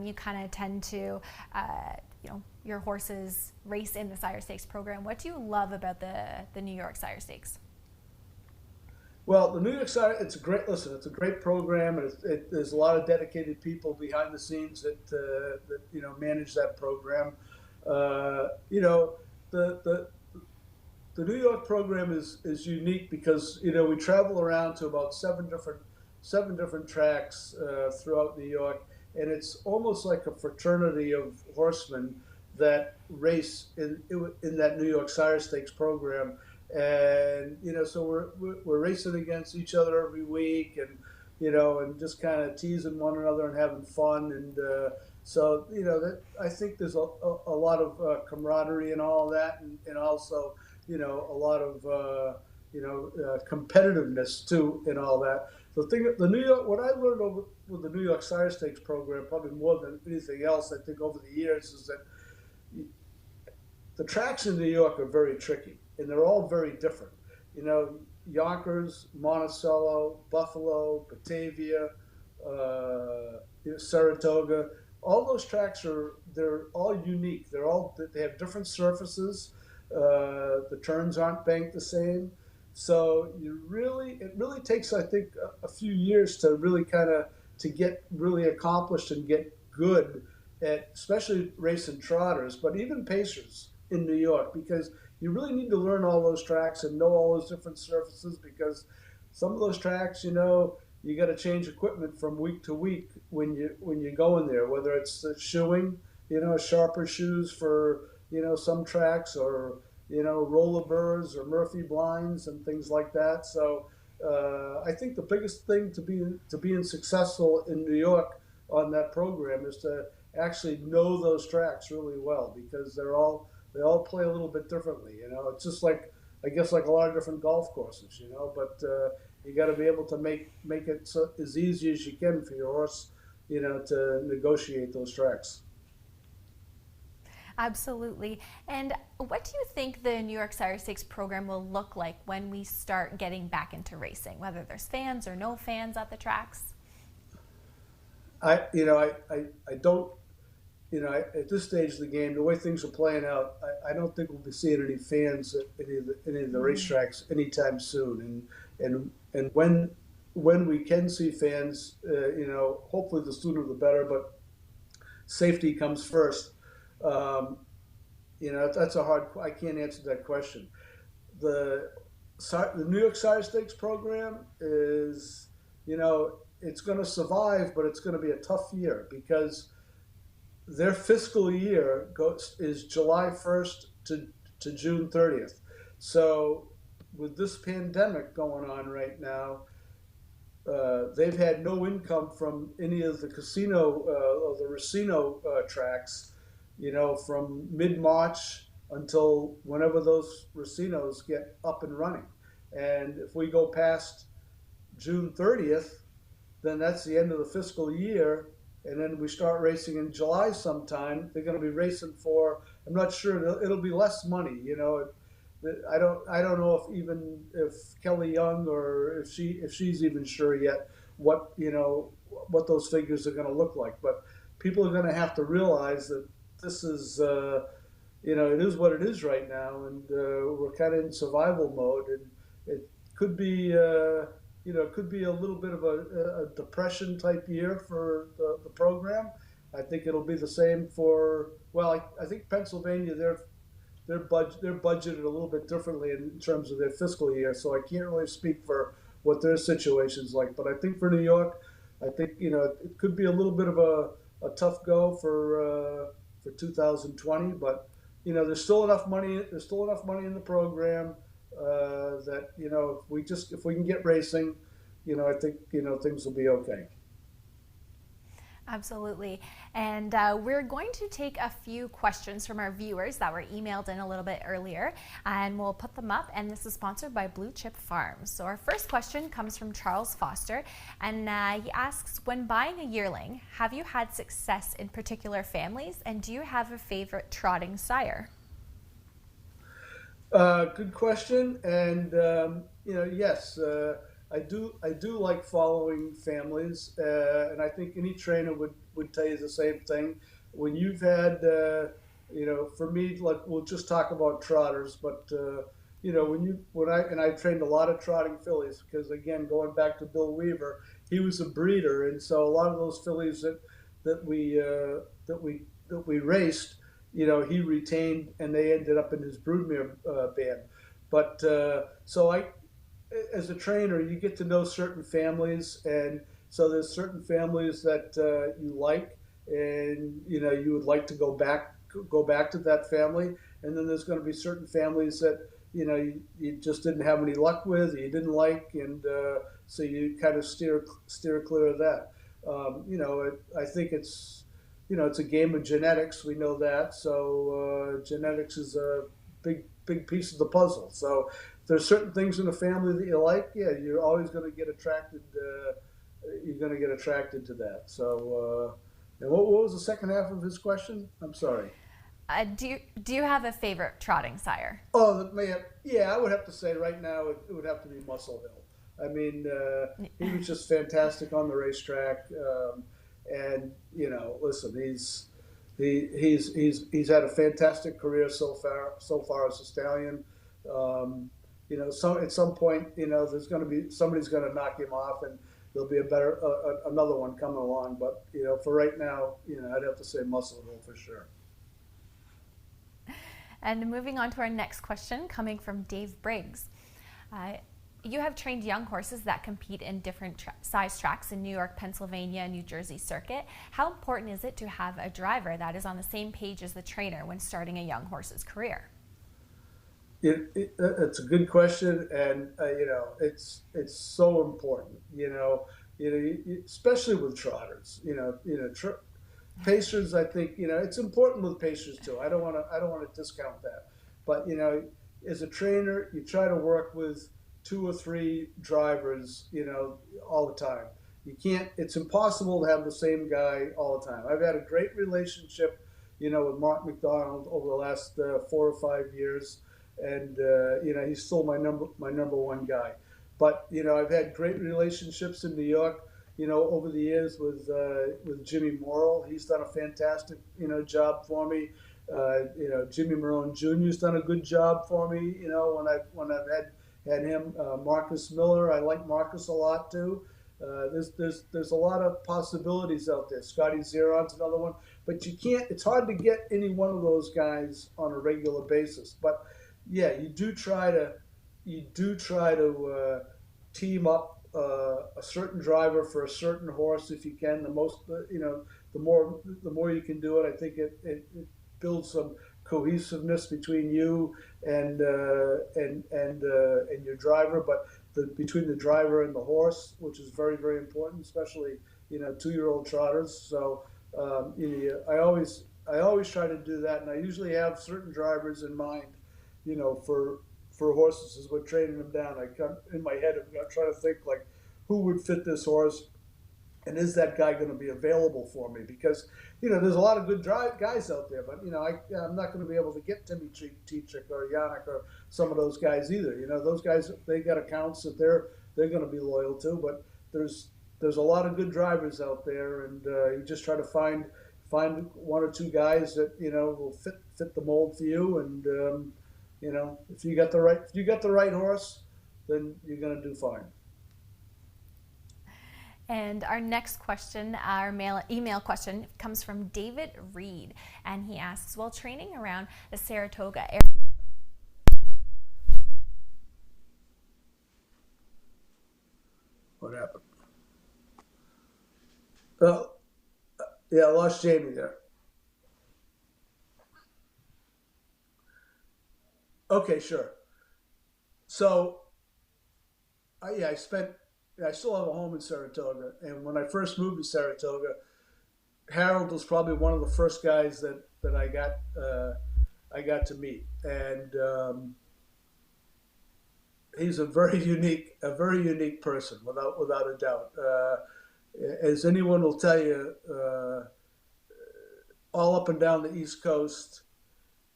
You kind of tend to, your horses race in the Sire Stakes program. What do you love about the New York Sire Stakes? Well, the New York Sire, it's a great program, and there's a lot of dedicated people behind the scenes that manage that program. The New York program is unique because we travel around to about seven different tracks throughout New York, and it's almost like a fraternity of horsemen that race in that New York Sire Stakes program, and so we're racing against each other every week, and and just kind of teasing one another and having fun, and so I think there's a lot of camaraderie and all of that, and also a lot of competitiveness too, and all that. What I learned with the New York Sire Stakes program, probably more than anything else, I think over the years, is that the tracks in New York are very tricky, and they're all very different. Yonkers, Monticello, Buffalo, Batavia, Saratoga. All those tracks they're all unique. They have different surfaces. The turns aren't banked the same. So it really takes, I think, a few years to really to get really accomplished and get good at, especially racing trotters, but even pacers in New York, because you really need to learn all those tracks and know all those different surfaces, because some of those tracks, you got to change equipment from week to week when you go in there, whether it's the shoeing, sharper shoes for, some tracks, or, roller burrs or Murphy blinds and things like that. So I think the biggest thing to being successful in New York on that program is to actually know those tracks really well, because they all play a little bit differently. It's just like, I guess, like a lot of different golf courses, but you got to be able to make it as easy as you can for your horse, to negotiate those tracks. Absolutely. And what do you think the New York Sire Stakes program will look like when we start getting back into racing, whether there's fans or no fans at the tracks? I don't, at this stage of the game, the way things are playing out, I don't think we'll be seeing any fans at any of the racetracks anytime soon. And when we can see fans, hopefully the sooner the better, but safety comes first. That's I can't answer that question. The New York Sire Stakes program is, it's going to survive, but it's going to be a tough year because their fiscal year is July 1st to June 30th. So with this pandemic going on right now, they've had no income from any of the casino or the Racino tracks, from mid-March until whenever those Racinos get up and running. And if we go past June 30th, then that's the end of the fiscal year. And then we start racing in July sometime. They're going to be racing for, I'm not sure, it'll be less money. I don't know if Kelley Young or if she's even sure yet what those figures are going to look like. But people are going to have to realize that this is it is what it is right now, and we're kind of in survival mode, and it could be it could be a little bit of a depression type year for the program. I think it'll be the same for, I think Pennsylvania, they're budgeted a little bit differently in terms of their fiscal year, so I can't really speak for what their situation's like. But I think for New York, I think it could be a little bit of a tough go for 2020. But there's still enough money. There's still enough money in the program that if we can get racing, I think things will be okay. Absolutely. And we're going to take a few questions from our viewers that were emailed in a little bit earlier, and we'll put them up. And this is sponsored by Blue Chip Farms. So our first question comes from Charles Foster, and he asks, when buying a yearling, have you had success in particular families, and do you have a favorite trotting sire? Good question. And, yes, I do like following families, and I think any trainer would tell you the same thing. When you've had, for me, like, we'll just talk about trotters, but when I trained a lot of trotting fillies, because again, going back to Bill Weaver, he was a breeder, and so a lot of those fillies that we raced, he retained, and they ended up in his broodmare band. But as a trainer, you get to know certain families, and so there's certain families that you like, and you would like to go back to that family, and then there's going to be certain families that you just didn't have any luck with, or you didn't like, and so you kind of steer clear of that. I think it's a game of genetics. We know that, so genetics is a big piece of the puzzle. So there's certain things in the family that you like, you're always going to get attracted. You're going to get attracted to that. So, and what was the second half of his question? I'm sorry. Do you have a favorite trotting sire? Oh man, I would have to say right now it would have to be Muscle Hill. I mean, he was just fantastic on the racetrack, and listen, he's had a fantastic career so far as a stallion. At some point, there's going to be somebody's going to knock him off, and there'll be another one coming along. But for right now, I'd have to say Muscle Hill for sure. And moving on to our next question, coming from Dave Briggs. You have trained young horses that compete in different size tracks in New York, Pennsylvania, and New Jersey circuit. How important is it to have a driver that is on the same page as the trainer when starting a young horse's career? It's a good question, and it's so important. Especially with trotters. Pacers, I think it's important with pacers too. I don't want to discount that, but as a trainer, you try to work with 2 or 3 drivers, all the time. You can't. It's impossible to have the same guy all the time. I've had a great relationship, with Mark McDonald over the last 4 or 5 years. And he's still my number one guy. But I've had great relationships in New York, over the years with Jimmy Morrill. He's done a fantastic job for me. Jimmy Marone Jr.'s done a good job for me. When I've had him. Marcus Miller, I like Marcus a lot too. There's a lot of possibilities out there. Scottie Zeron's another one, but you can't. It's hard to get any one of those guys on a regular basis. But yeah, you do try to team up a certain driver for a certain horse if you can. The more you can do it, I think it builds some cohesiveness between you and your driver, but between the driver and the horse, which is very, very important, especially 2-year-old trotters. So I always try to do that, and I usually have certain drivers in mind, for horses as we're training them down. I come in my head, I'm trying to think like who would fit this horse, and is that guy going to be available for me? Because there's a lot of good guys out there, but I'm not going to be able to get Timmy Teachick or Yannick or some of those guys either. Those guys, they got accounts that they're going to be loyal to, but there's a lot of good drivers out there, and you just try to find one or two guys that will fit the mold for you, and if you got the right horse, then you're going to do fine. And our next question, our email question, comes from David Reed, and he asks, while training around the Saratoga area. What happened? Yeah, I lost Jamie there. Okay, sure. So, I still have a home in Saratoga, and when I first moved to Saratoga, Harold was probably one of the first guys that I got to meet, and he's a very unique person, without a doubt. As anyone will tell you, all up and down the East Coast,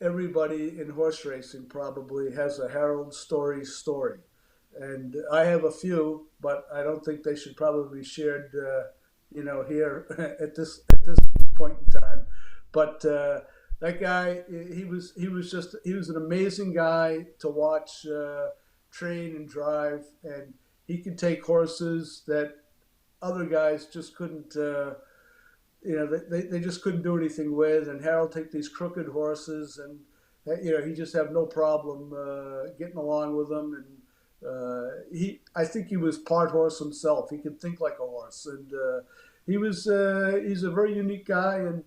everybody in horse racing probably has a Harold story. And I have a few, but I don't think they should probably be shared, here at this point in time. But that guy, he was an amazing guy to watch train and drive, and he could take horses that other guys just couldn't. They just couldn't do anything with. And Harold take these crooked horses, and he just have no problem getting along with them. And I think he was part horse himself. He could think like a horse, and he's a very unique guy. And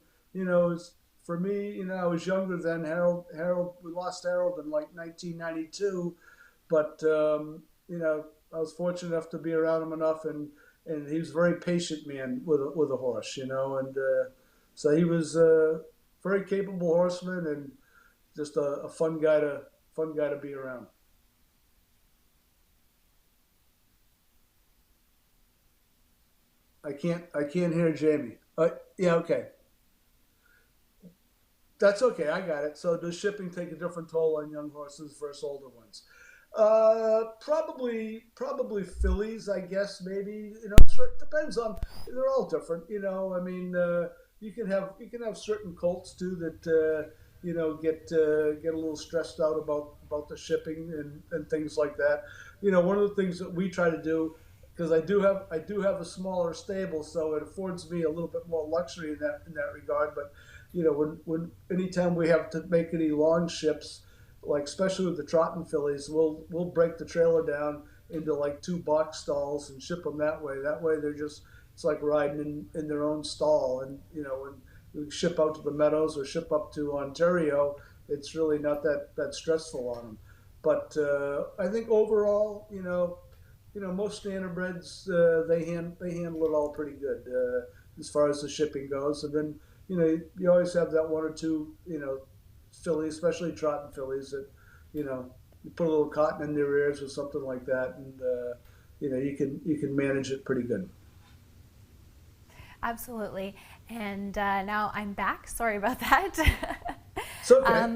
for me, I was younger than Harold. We lost Harold in like 1992, but I was fortunate enough to be around him enough, and he was a very patient man with a horse, and so he was a very capable horseman and just a fun guy to be around. I can't hear Jamie. Yeah, okay. That's okay. I got it. So does shipping take a different toll on young horses versus older ones? Probably fillies, I guess. Maybe it depends on. They're all different. I mean, you can have certain colts too that get a little stressed out about the shipping and things like that. One of the things that we try to do, because I do have a smaller stable, so it affords me a little bit more luxury in that regard. But when anytime we have to make any long ships, like especially with the trotting fillies, we'll break the trailer down into like 2 box stalls and ship them that way. That way it's like riding in their own stall. And when we ship out to the Meadows or ship up to Ontario, it's really not that stressful on them. But I think overall, most standardbreds, they handle it all pretty good as far as the shipping goes. And then you always have that one or two fillies, especially trotting fillies, that you put a little cotton in their ears or something like that, and you can manage it pretty good. Absolutely. And now I'm back. Sorry about that. It's okay.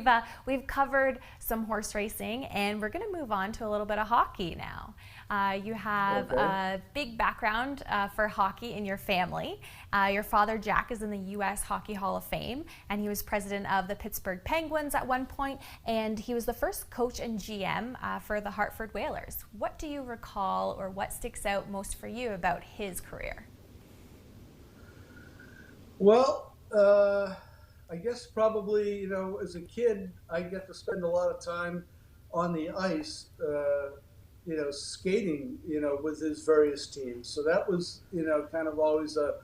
But we've covered some horse racing, and we're going to move on to a little bit of hockey now. You have a big background for hockey in your family. Your father, Jack, is in the U.S. Hockey Hall of Fame, and he was president of the Pittsburgh Penguins at one point, and he was the first coach and GM for the Hartford Whalers. What do you recall, or what sticks out most for you about his career? Well, I guess probably, as a kid, I get to spend a lot of time on the ice, skating, with his various teams. So that was, kind of always a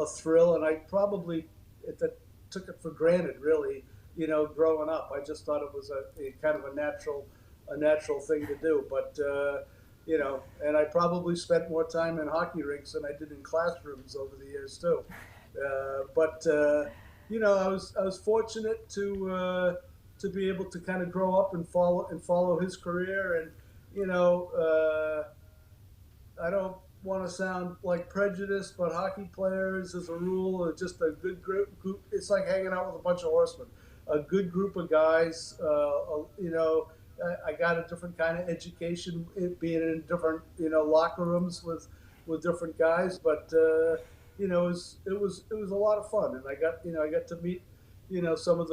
thrill. And I probably took it for granted, really, growing up. I just thought it was a kind of a natural thing to do. But, and I probably spent more time in hockey rinks than I did in classrooms over the years too. But I was fortunate to be able to kind of grow up and follow his career. And I don't want to sound like prejudiced, but hockey players, as a rule, are just a good group. It's like hanging out with a bunch of horsemen. A good group of guys. I got a different kind of education, being in different locker rooms with different guys. But it was a lot of fun, and I got to meet some of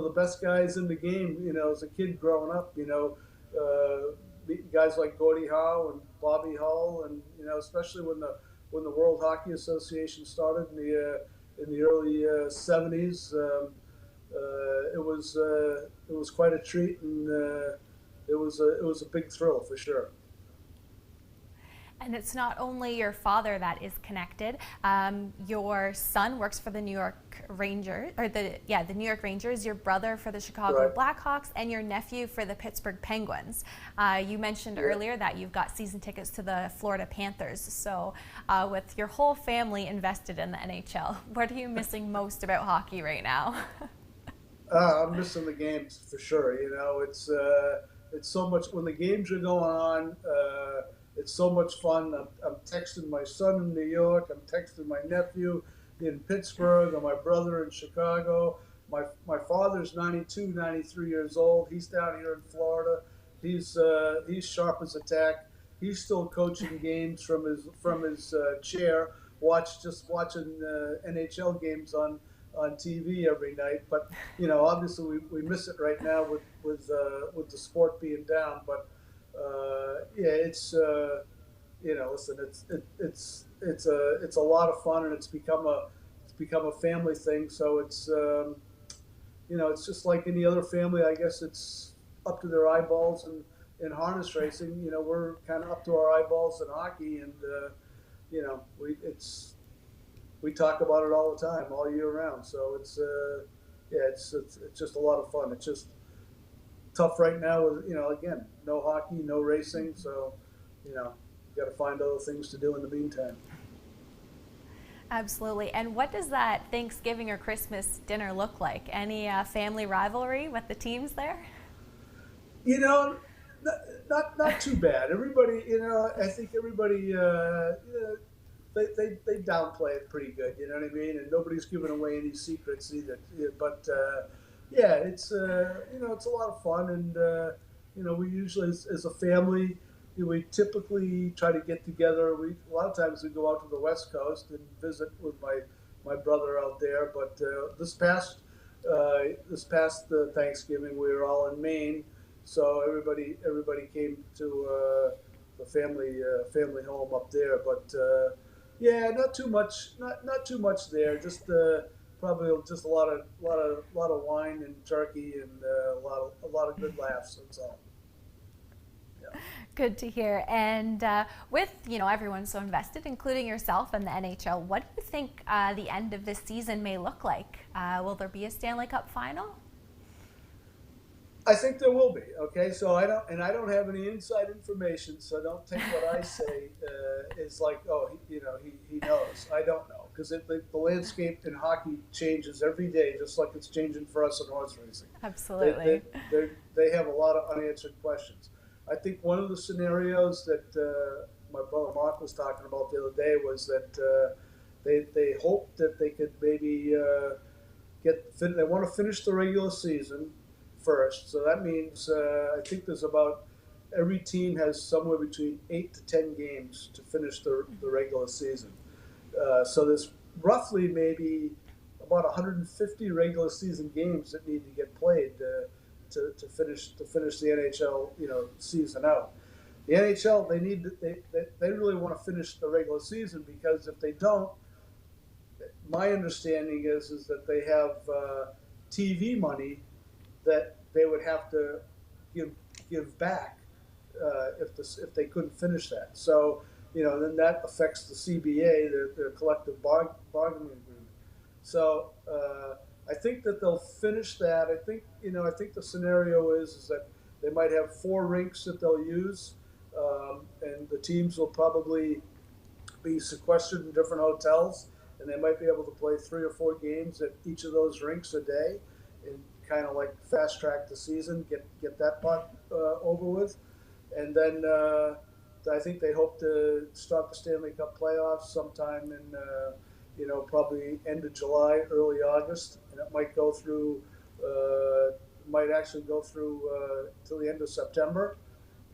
the best guys in the game. As a kid growing up, meeting guys like Gordie Howe and Bobby Hull, and especially when the World Hockey Association started in the early '70s. It was quite a treat, and it was a big thrill for sure. And it's not only your father that is connected. Your son works for the New York Rangers, the New York Rangers. Your brother for the Chicago Blackhawks, and your nephew for the Pittsburgh Penguins. You mentioned earlier that you've got season tickets to the Florida Panthers. So, with your whole family invested in the NHL, what are you missing most about hockey right now? I'm missing the games for sure. It's so much when the games are going on. It's so much fun. I'm texting my son in New York. I'm texting my nephew in Pittsburgh, and my brother in Chicago. My father's 92, 93 years old. He's down here in Florida. He's sharp as a tack. He's still coaching games from his chair. Watching NHL games on TV every night. But obviously we miss it right now with the sport being down. But it's listen, it's a lot of fun, and it's become a family thing. So it's just like any other family. I guess it's up to their eyeballs in harness racing. We're kind of up to our eyeballs in hockey, and we talk about it all the time, all year round. So it's just a lot of fun. It's just tough right now with again, no hockey, no racing. So you got to find other things to do in the meantime. Absolutely. And what does that Thanksgiving or Christmas dinner look like? Any family rivalry with the teams there? Not too bad. Everybody, I think everybody, they downplay it pretty good. You know what I mean? And nobody's giving away any secrets either. But it's it's a lot of fun, and we usually, as a family, we typically try to get together. A lot of times we go out to the West Coast and visit with my brother out there. But this past Thanksgiving, we were all in Maine, so everybody came to the family home up there. But not too much there. Just probably just a lot of wine and turkey, and a lot of good laughs. That's all. Yeah. Good to hear. And with everyone so invested, including yourself and the NHL, what do you think the end of this season may look like? Will there be a Stanley Cup Final? I think there will be. Okay, so I don't have any inside information, so don't take what I say is like, oh, he knows. I don't know, because the landscape in hockey changes every day, just like it's changing for us in horse racing. Absolutely. They have a lot of unanswered questions. I think one of the scenarios that my brother Mark was talking about the other day was that they hope that they could maybe they want to finish the regular season first. So that means I think there's about every team has somewhere between 8 to 10 games to finish the regular season. So there's roughly maybe about 150 regular season games that need to get played to finish the NHL season out. The NHL they really want to finish the regular season, because if they don't, my understanding is that they have TV money that they would have to give back if they couldn't finish that. So then that affects the CBA, their collective bargaining agreement. So I think that they'll finish that. I think the scenario is that they might have 4 rinks that they'll use, and the teams will probably be sequestered in different hotels, and they might be able to play 3 or 4 games at each of those rinks a day, and kind of like fast track the season, get that part over with, and then I think they hope to start the Stanley Cup playoffs sometime in probably end of July, early August, and it might go through till the end of September,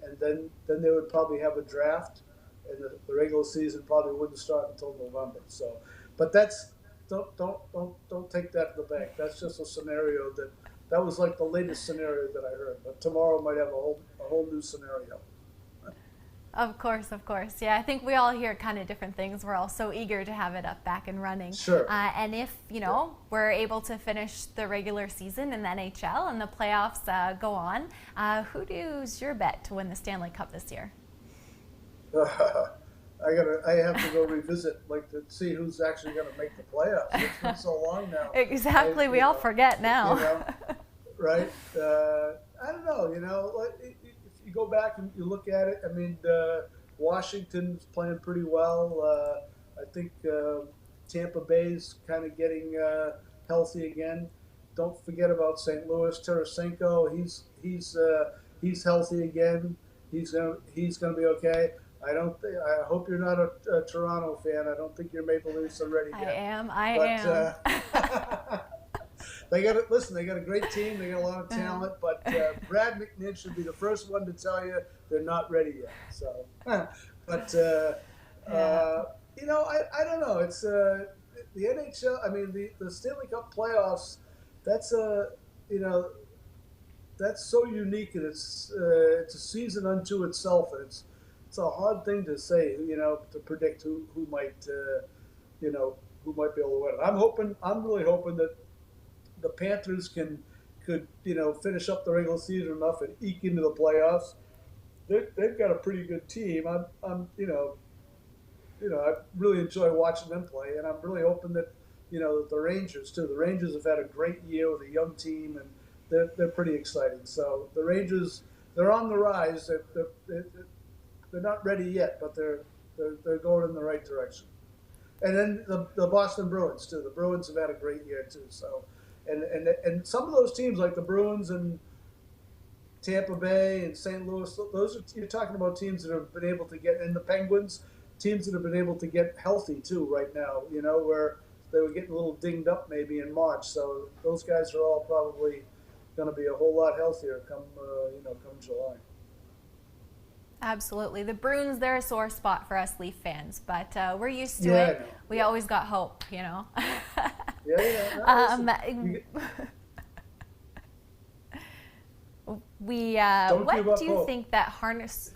and then they would probably have a draft, and the regular season probably wouldn't start until November. So, but that's don't take that to the bank. That's just a scenario that was like the latest scenario that I heard. But tomorrow might have a whole new scenario. Of course. Yeah, I think we all hear kind of different things. We're all so eager to have it up back and running. Sure. And if, we're able to finish the regular season in the NHL and the playoffs go on, who does your bet to win the Stanley Cup this year? I have to go revisit, to see who's actually going to make the playoffs. It's been so long now. Exactly. We all forget now. Right? I don't know. If you go back and you look at it, Washington's playing pretty well. I think Tampa Bay's kind of getting healthy again. Don't forget about St. Louis. Tarasenko, he's healthy again. He's gonna be okay. I hope you're not a Toronto fan. I don't think your Maple Leafs are ready yet. I am. They got a great team. They got a lot of talent, but Brad McNish should be the first one to tell you they're not ready yet. So, but I don't know. It's the NHL. The Stanley Cup playoffs. That's that's so unique, and it's a season unto itself, and it's a hard thing to say, to predict who might be able to win. I'm really hoping that the Panthers could finish up the regular season enough and eke into the playoffs. They've got a pretty good team. I really enjoy watching them play, and I'm really hoping that the Rangers too. The Rangers have had a great year with a young team, and they're pretty exciting. So the Rangers, they're on the rise. They're not ready yet, but they're going in the right direction. And then the Boston Bruins too. The Bruins have had a great year too. So, and some of those teams like the Bruins and Tampa Bay and St. Louis, you're talking about teams that have been able to get, and the Penguins, teams that have been able to get healthy too right now. Where they were getting a little dinged up maybe in March. So those guys are all probably going to be a whole lot healthier come July. Absolutely. The Bruins, they're a sore spot for us Leaf fans, but we're used to it. We always got hope, Yeah. What do you think that harness...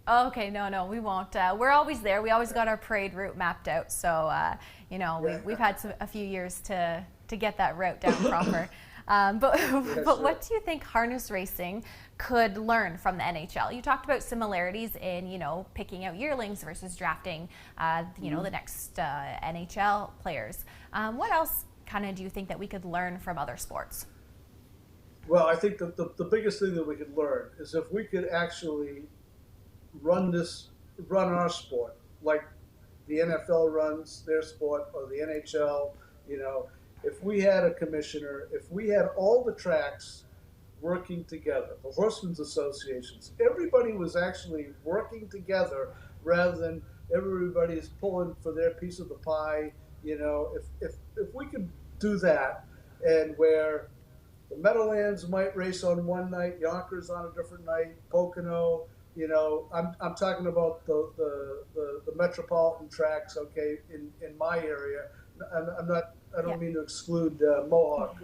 Oh, okay, no, we won't. We're always there. We always got our parade route mapped out, so, we've had a few years to get that route down proper. But what do you think harness racing could learn from the NHL? You talked about similarities in, picking out yearlings versus drafting, the next NHL players. What else kind of do you think that we could learn from other sports? Well, I think the biggest thing that we could learn is if we could actually run our sport like the NFL runs their sport, or the NHL, if we had a commissioner, if we had all the tracks working together, the horsemen's associations, everybody was actually working together rather than everybody's pulling for their piece of the pie. If we could do that, and where the Meadowlands might race on one night, Yonkers on a different night, Pocono, I'm talking about the metropolitan tracks, okay, in my area. I don't mean to exclude Mohawk,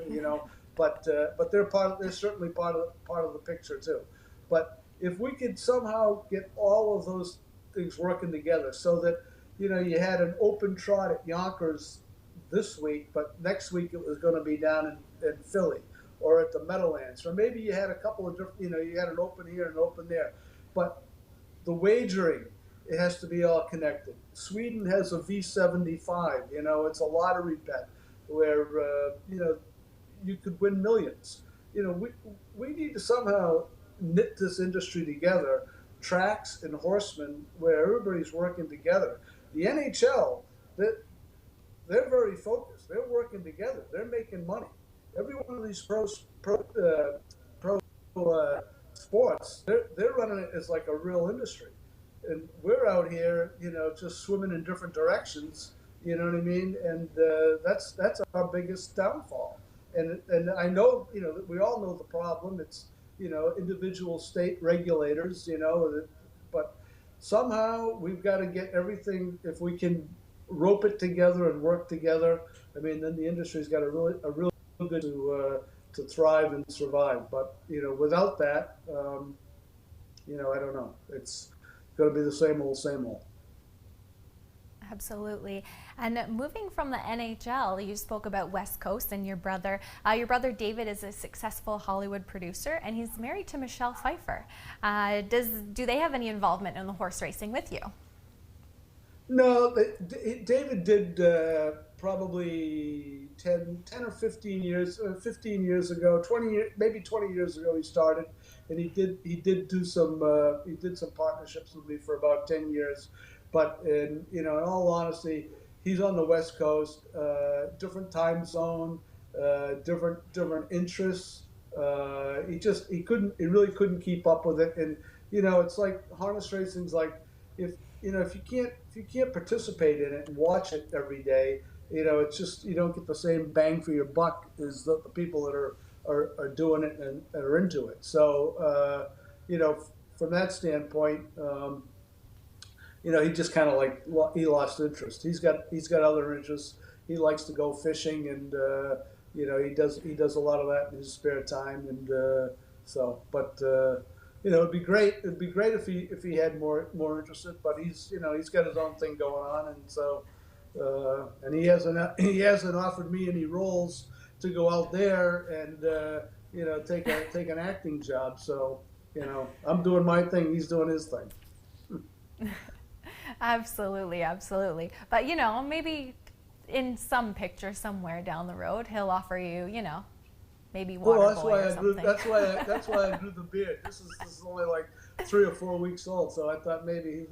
but they're certainly part of the picture too. But if we could somehow get all of those things working together, so that you had an open trot at Yonkers this week, but next week it was going to be down in Philly or at the Meadowlands, or maybe you had a couple of different, you had an open here and an open there. But the wagering, it has to be all connected. Sweden has a V75. It's a lottery bet where you could win millions. We need to somehow knit this industry together, tracks and horsemen, where everybody's working together. The NHL, they're very focused. They're working together. They're making money. Every one of these pro sports, they're running it as like a real industry, and we're out here, just swimming in different directions. You know what I mean? And that's our biggest downfall. And I know, that we all know the problem. It's individual state regulators, but somehow we've got to get everything. If we can rope it together and work together, I mean, then the industry's got a real good to thrive and survive. But without that, I don't know. It's going to be the same old, same old. Absolutely. And moving from the NHL, you spoke about West Coast and your brother. Your brother David is a successful Hollywood producer, and he's married to Michelle Pfeiffer. Do they have any involvement in the horse racing with you? No, David did probably 10 or 15 years, 15 years ago, 20 years, maybe 20 years ago he started, and he did do some partnerships with me for about 10 years. But in all honesty, he's on the West Coast, different time zone, different interests. He really couldn't keep up with it. And it's like harness racing's like, if you can't participate in it and watch it every day, it's just, you don't get the same bang for your buck as the people that are doing it and are into it. So from that standpoint, he just kind of he lost interest. He's got other interests. He likes to go fishing, and he does a lot of that in his spare time. And it'd be great. It'd be great if he had more interested. But he's got his own thing going on, and so and he hasn't offered me any roles to go out there and take an acting job. So I'm doing my thing. He's doing his thing. Absolutely. But maybe in some picture somewhere down the road, he'll offer you, maybe Waterboy or something. That's why I grew the beard. This is only like 3 or 4 weeks old, so I thought maybe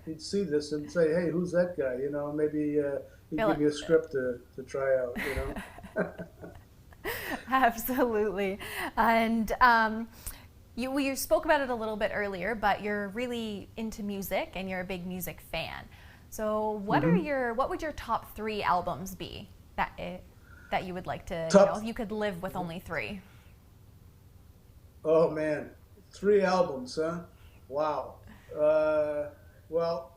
he'd see this and say, "Hey, who's that guy?" Maybe he'd give me a script to try out. Absolutely. And you spoke about it a little bit earlier, but you're really into music and you're a big music fan. So what would your top 3 albums be that you would like to, if you could live with only 3? Oh man, 3 albums, huh? Wow. Well,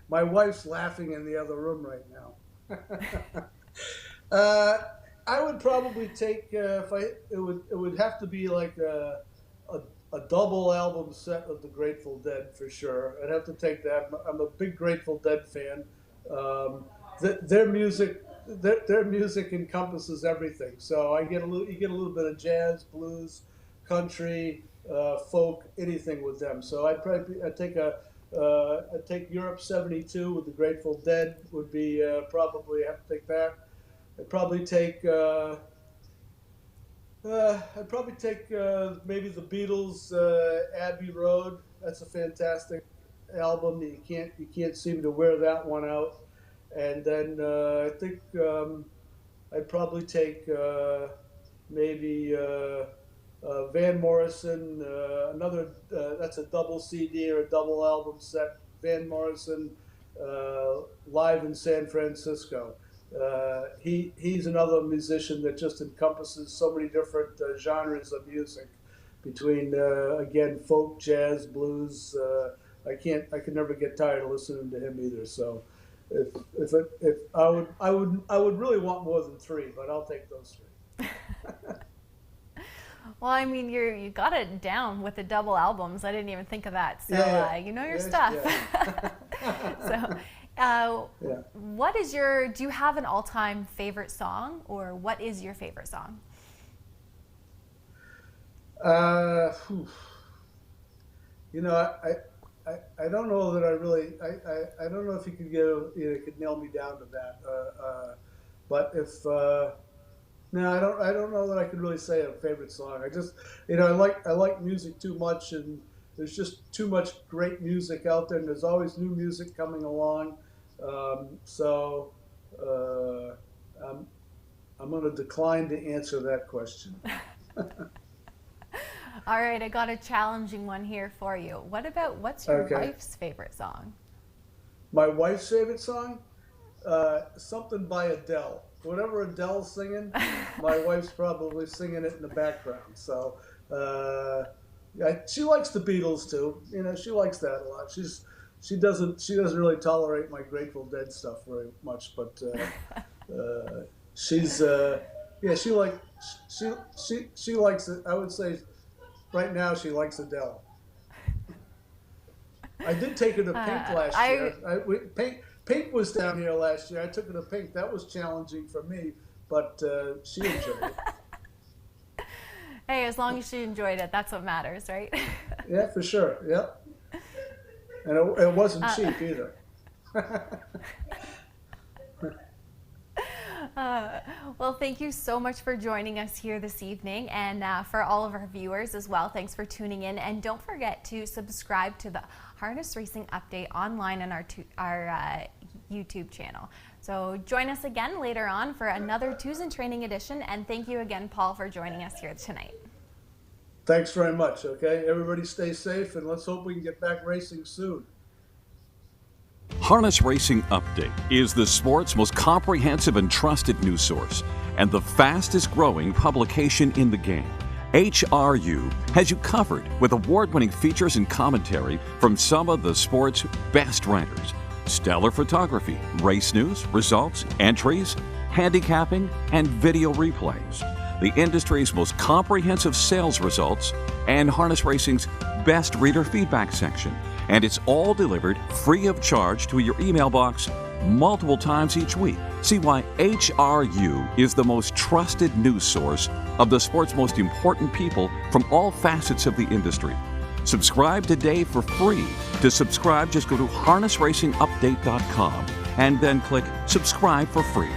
my wife's laughing in the other room right now. I would probably take it would have to be like a double album set of the Grateful Dead for sure. I'd have to take that. I'm a big Grateful Dead fan. Their music encompasses everything. So you get a little bit of jazz, blues, country, folk, anything with them. So I'd take Europe '72 with the Grateful Dead would be probably have to take that. I'd probably take maybe the Beatles' Abbey Road. That's a fantastic album. You can't seem to wear that one out. And then I think I'd probably take maybe Van Morrison. Another that's a double CD or a double album set. Van Morrison live in San Francisco. He's another musician that just encompasses so many different genres of music, between again folk, jazz, blues. I could never get tired of listening to him either. So, if I would really want more than 3, but I'll take those 3. Well, I mean, you got it down with the double albums. I didn't even think of that. So you know your stuff. Yeah. So, what is do you have an all-time favorite song, or what is your favorite song? I don't know that I really, I don't know if you could could nail me down to that. But if, no, I don't know that I could really say a favorite song. I just, I like music too much, and there's just too much great music out there, and there's always new music coming along. So I'm going to decline to answer that question. All right, I got a challenging one here for you. What's your wife's favorite song? My wife's favorite song? Something by Adele. Whatever Adele's singing, my wife's probably singing it in the background. So she likes the Beatles too. She likes that a lot. She doesn't really tolerate my Grateful Dead stuff very much, but she likes it. I would say right now she likes Adele. I did take her to Pink last year. Pink was down here last year. I took her to Pink. That was challenging for me, but she enjoyed it. Hey, as long as she enjoyed it, that's what matters, right? Yeah, for sure. Yep. And it wasn't cheap either. Well, thank you so much for joining us here this evening, and for all of our viewers as well, thanks for tuning in. And don't forget to subscribe to the Harness Racing Update online on our YouTube channel. So join us again later on for another Twos in Training edition, and thank you again, Paul, for joining us here tonight. Thanks very much, okay? Everybody stay safe, and let's hope we can get back racing soon. Harness Racing Update is the sport's most comprehensive and trusted news source and the fastest growing publication in the game. HRU has you covered with award-winning features and commentary from some of the sport's best writers. Stellar photography, race news, results, entries, handicapping, and video replays. The industry's most comprehensive sales results and Harness Racing's best reader feedback section. And it's all delivered free of charge to your email box multiple times each week. See why HRU is the most trusted news source of the sport's most important people from all facets of the industry. Subscribe today for free. To subscribe, just go to harnessracingupdate.com and then click subscribe for free.